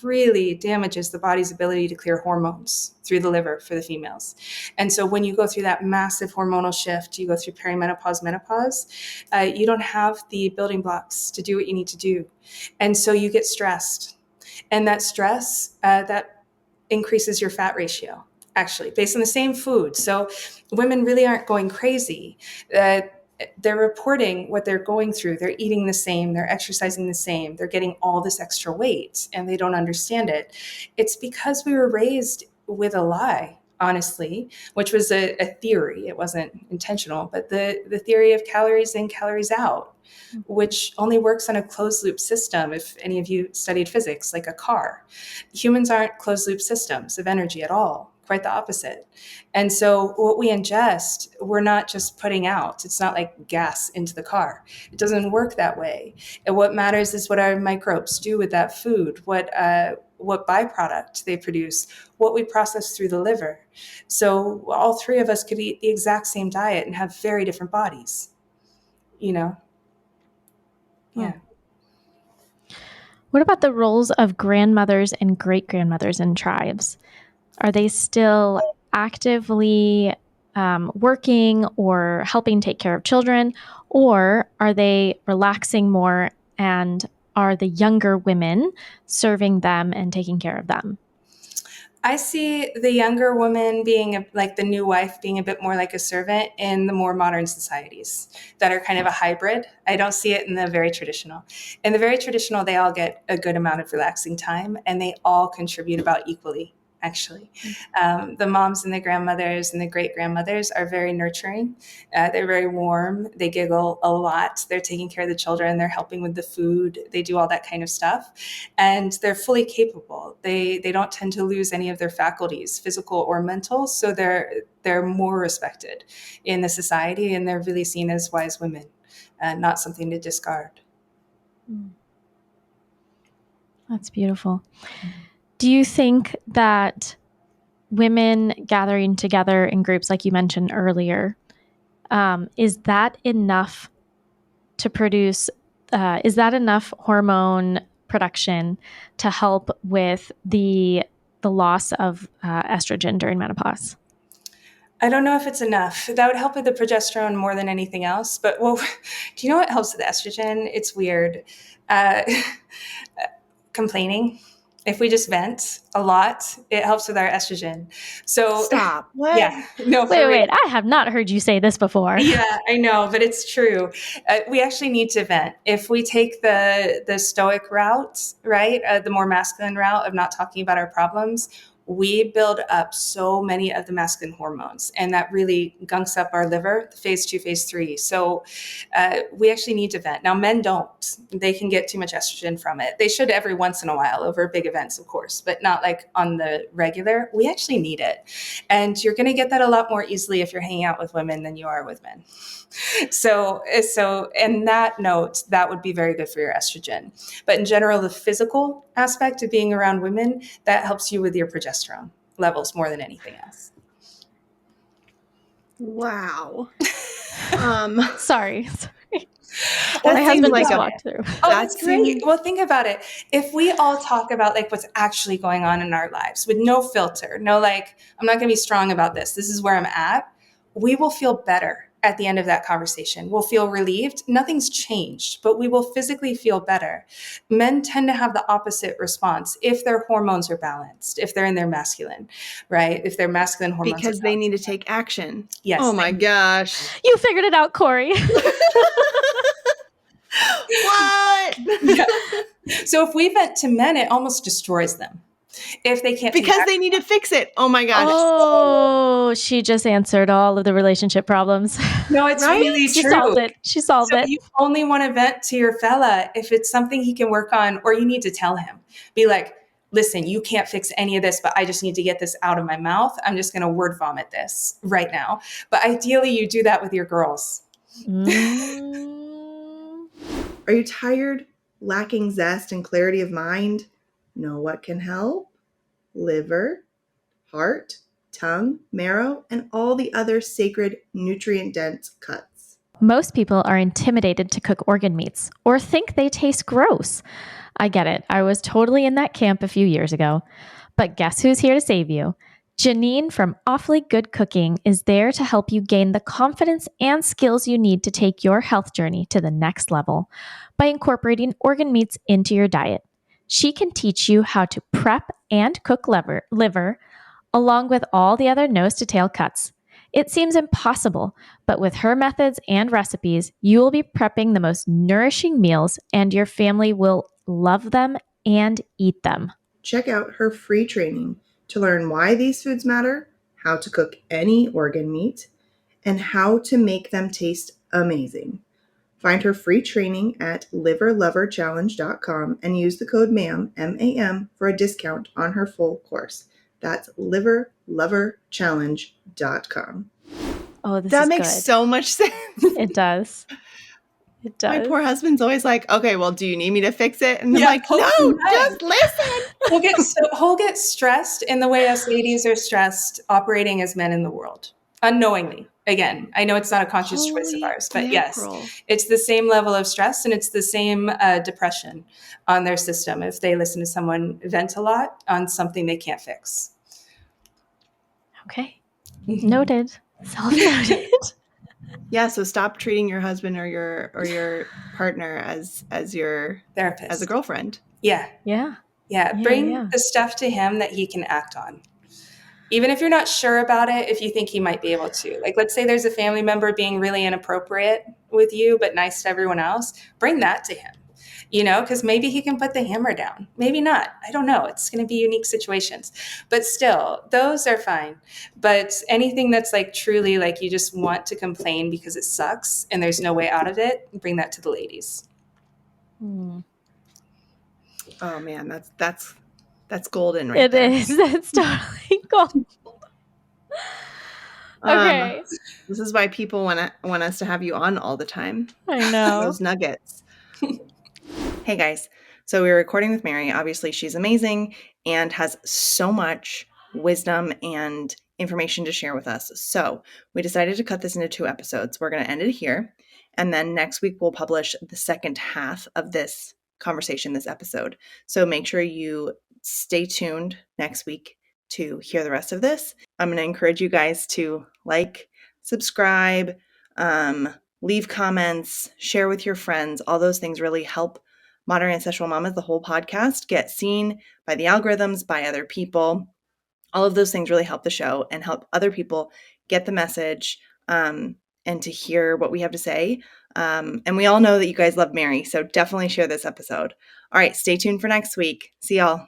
really damages the body's ability to clear hormones through the liver for the females. And so when you go through that massive hormonal shift, you go through perimenopause, menopause, you don't have the building blocks to do what you need to do. And so you get stressed. And that stress, that increases your fat ratio, actually, based on the same food. So women really aren't going crazy. They're reporting what they're going through. They're eating the same, they're exercising the same, they're getting all this extra weight, and they don't understand it. It's because we were raised with a lie, honestly, which was a theory. It wasn't intentional, but the theory of calories in, calories out, which only works on a closed loop system. If any of you studied physics, like a car, humans aren't closed loop systems of energy at all, quite the opposite. And so what we ingest, we're not just putting out. It's not like gas into the car. It doesn't work that way. And what matters is what our microbes do with that food, what byproduct they produce, what we process through the liver. So all three of us could eat the exact same diet and have very different bodies, you know? Yeah. What about the roles of grandmothers and great grandmothers in tribes? Are they still actively working or helping take care of children, or are they relaxing more, and are the younger women serving them and taking care of them? I see the younger woman being like the new wife, being a bit more like a servant in the more modern societies that are kind of a hybrid. I don't see it in the very traditional. In the very traditional, they all get a good amount of relaxing time, and they all contribute about equally, actually. The moms and the grandmothers and the great grandmothers are very nurturing. They're very warm. They giggle a lot. They're taking care of the children. They're helping with the food. They do all that kind of stuff. And they're fully capable. They don't tend to lose any of their faculties, physical or mental. So they're more respected in the society, and they're really seen as wise women, not something to discard. That's beautiful. Do you think that women gathering together in groups, like you mentioned earlier, is that enough to produce? Is that enough hormone production to help with the loss of estrogen during menopause? I don't know if it's enough. That would help with the progesterone more than anything else. But well, do you know what helps with estrogen? It's weird. Uh, Complaining. If we just vent a lot, it helps with our estrogen. So Stop. What? Yeah, no, for real. Wait. I have not heard you say this before. Yeah, I know, but it's true. We actually need to vent. If we take the stoic route, right, the more masculine route of not talking about our problems, we build up so many of the masculine hormones, and that really gunks up our liver, phase 2, phase 3. So we actually need to vent. Now, men don't. They can get too much estrogen from it. They should every once in a while over big events, of course, but not like on the regular. We actually need it. And you're going to get that a lot more easily if you're hanging out with women than you are with men. So in that note, that would be very good for your estrogen. But in general, the physical aspect of being around women, that helps you with your progesterone levels more than anything else. Wow. Sorry. That My husband seems just like walked through. Oh, That that's great. seems- Well, think about it. If we all talk about like what's actually going on in our lives with no filter, no like, I'm not going to be strong about this. This is where I'm at. We will feel better at the end of that conversation. We'll feel relieved. Nothing's changed, but we will physically feel better. Men tend to have the opposite response if their hormones are balanced, if they're in their masculine, right? If their masculine hormones because are they balanced. need to take action. Yes. Oh my gosh. You figured it out, Corey. What? Yeah. So if we vent to men, it almost destroys them. If they can't take Because action. they need to fix it. Oh my gosh. Oh, she just answered all of the relationship problems. No, it's Right? really She true. solved it. She solved So it. you only want to vent to your fella if it's something he can work on, or you need to tell him. Be like, listen, you can't fix any of this, but I just need to get this out of my mouth. I'm just going to word vomit this right now. But ideally, you do that with your girls. Are you tired, lacking zest and clarity of mind? Know what can help? Liver, heart, tongue, marrow, and all the other sacred nutrient-dense cuts. Most people are intimidated to cook organ meats or think they taste gross. I get it. I was totally in that camp a few years ago. But guess who's here to save you? Janine from Awfully Good Cooking is there to help you gain the confidence and skills you need to take your health journey to the next level by incorporating organ meats into your diet. She can teach you how to prep and cook liver along with all the other nose to tail cuts. It seems impossible, but with her methods and recipes, you will be prepping the most nourishing meals and your family will love them and eat them. Check out her free training to learn why these foods matter, how to cook any organ meat, and how to make them taste amazing. Find her free training at liverloverchallenge.com and use the code MAM, M-A-M, for a discount on her full course. That's liverloverchallenge.com. Oh, this That is makes good. so much sense. It does. It does. My poor husband's always like, okay, well, do you need me to fix it? And I'm Yeah, like, no, just listen. He'll get stressed in the way us ladies are stressed operating as men in the world, unknowingly. Again, I know it's not a conscious choice of ours, but yes, it's the same level of stress, and it's the same depression on their system if they listen to someone vent a lot on something they can't fix. Okay. Noted. Self-noted. Yeah, so stop treating your husband or your partner as a Therapist. girlfriend. Yeah. Yeah. Bring the stuff to him that he can act on. Even if you're not sure about it, if you think he might be able to. Like, let's say there's a family member being really inappropriate with you, but nice to everyone else, bring that to him, because maybe he can put the hammer down. Maybe not. I don't know. It's going to be unique situations. But still, those are fine. But anything that's like truly like you just want to complain because it sucks and there's no way out of it, bring that to the ladies. Oh man, that's golden right there. It is. That's totally gold. Okay. This is why people want us to have you on all the time. I know. Those nuggets. Hey guys, so we're recording with Mary. Obviously, she's amazing and has so much wisdom and information to share with us. So we decided to cut this into 2 episodes. We're going to end it here. And then next week, we'll publish the second half of this conversation, this episode. So make sure you stay tuned next week to hear the rest of this. I'm going to encourage you guys to like, subscribe, leave comments, share with your friends. All those things really help Modern Ancestral Mamas, the whole podcast, get seen by the algorithms, by other people. All of those things really help the show and help other people get the message and to hear what we have to say. And we all know that you guys love Mary, so definitely share this episode. All right, stay tuned for next week. See y'all.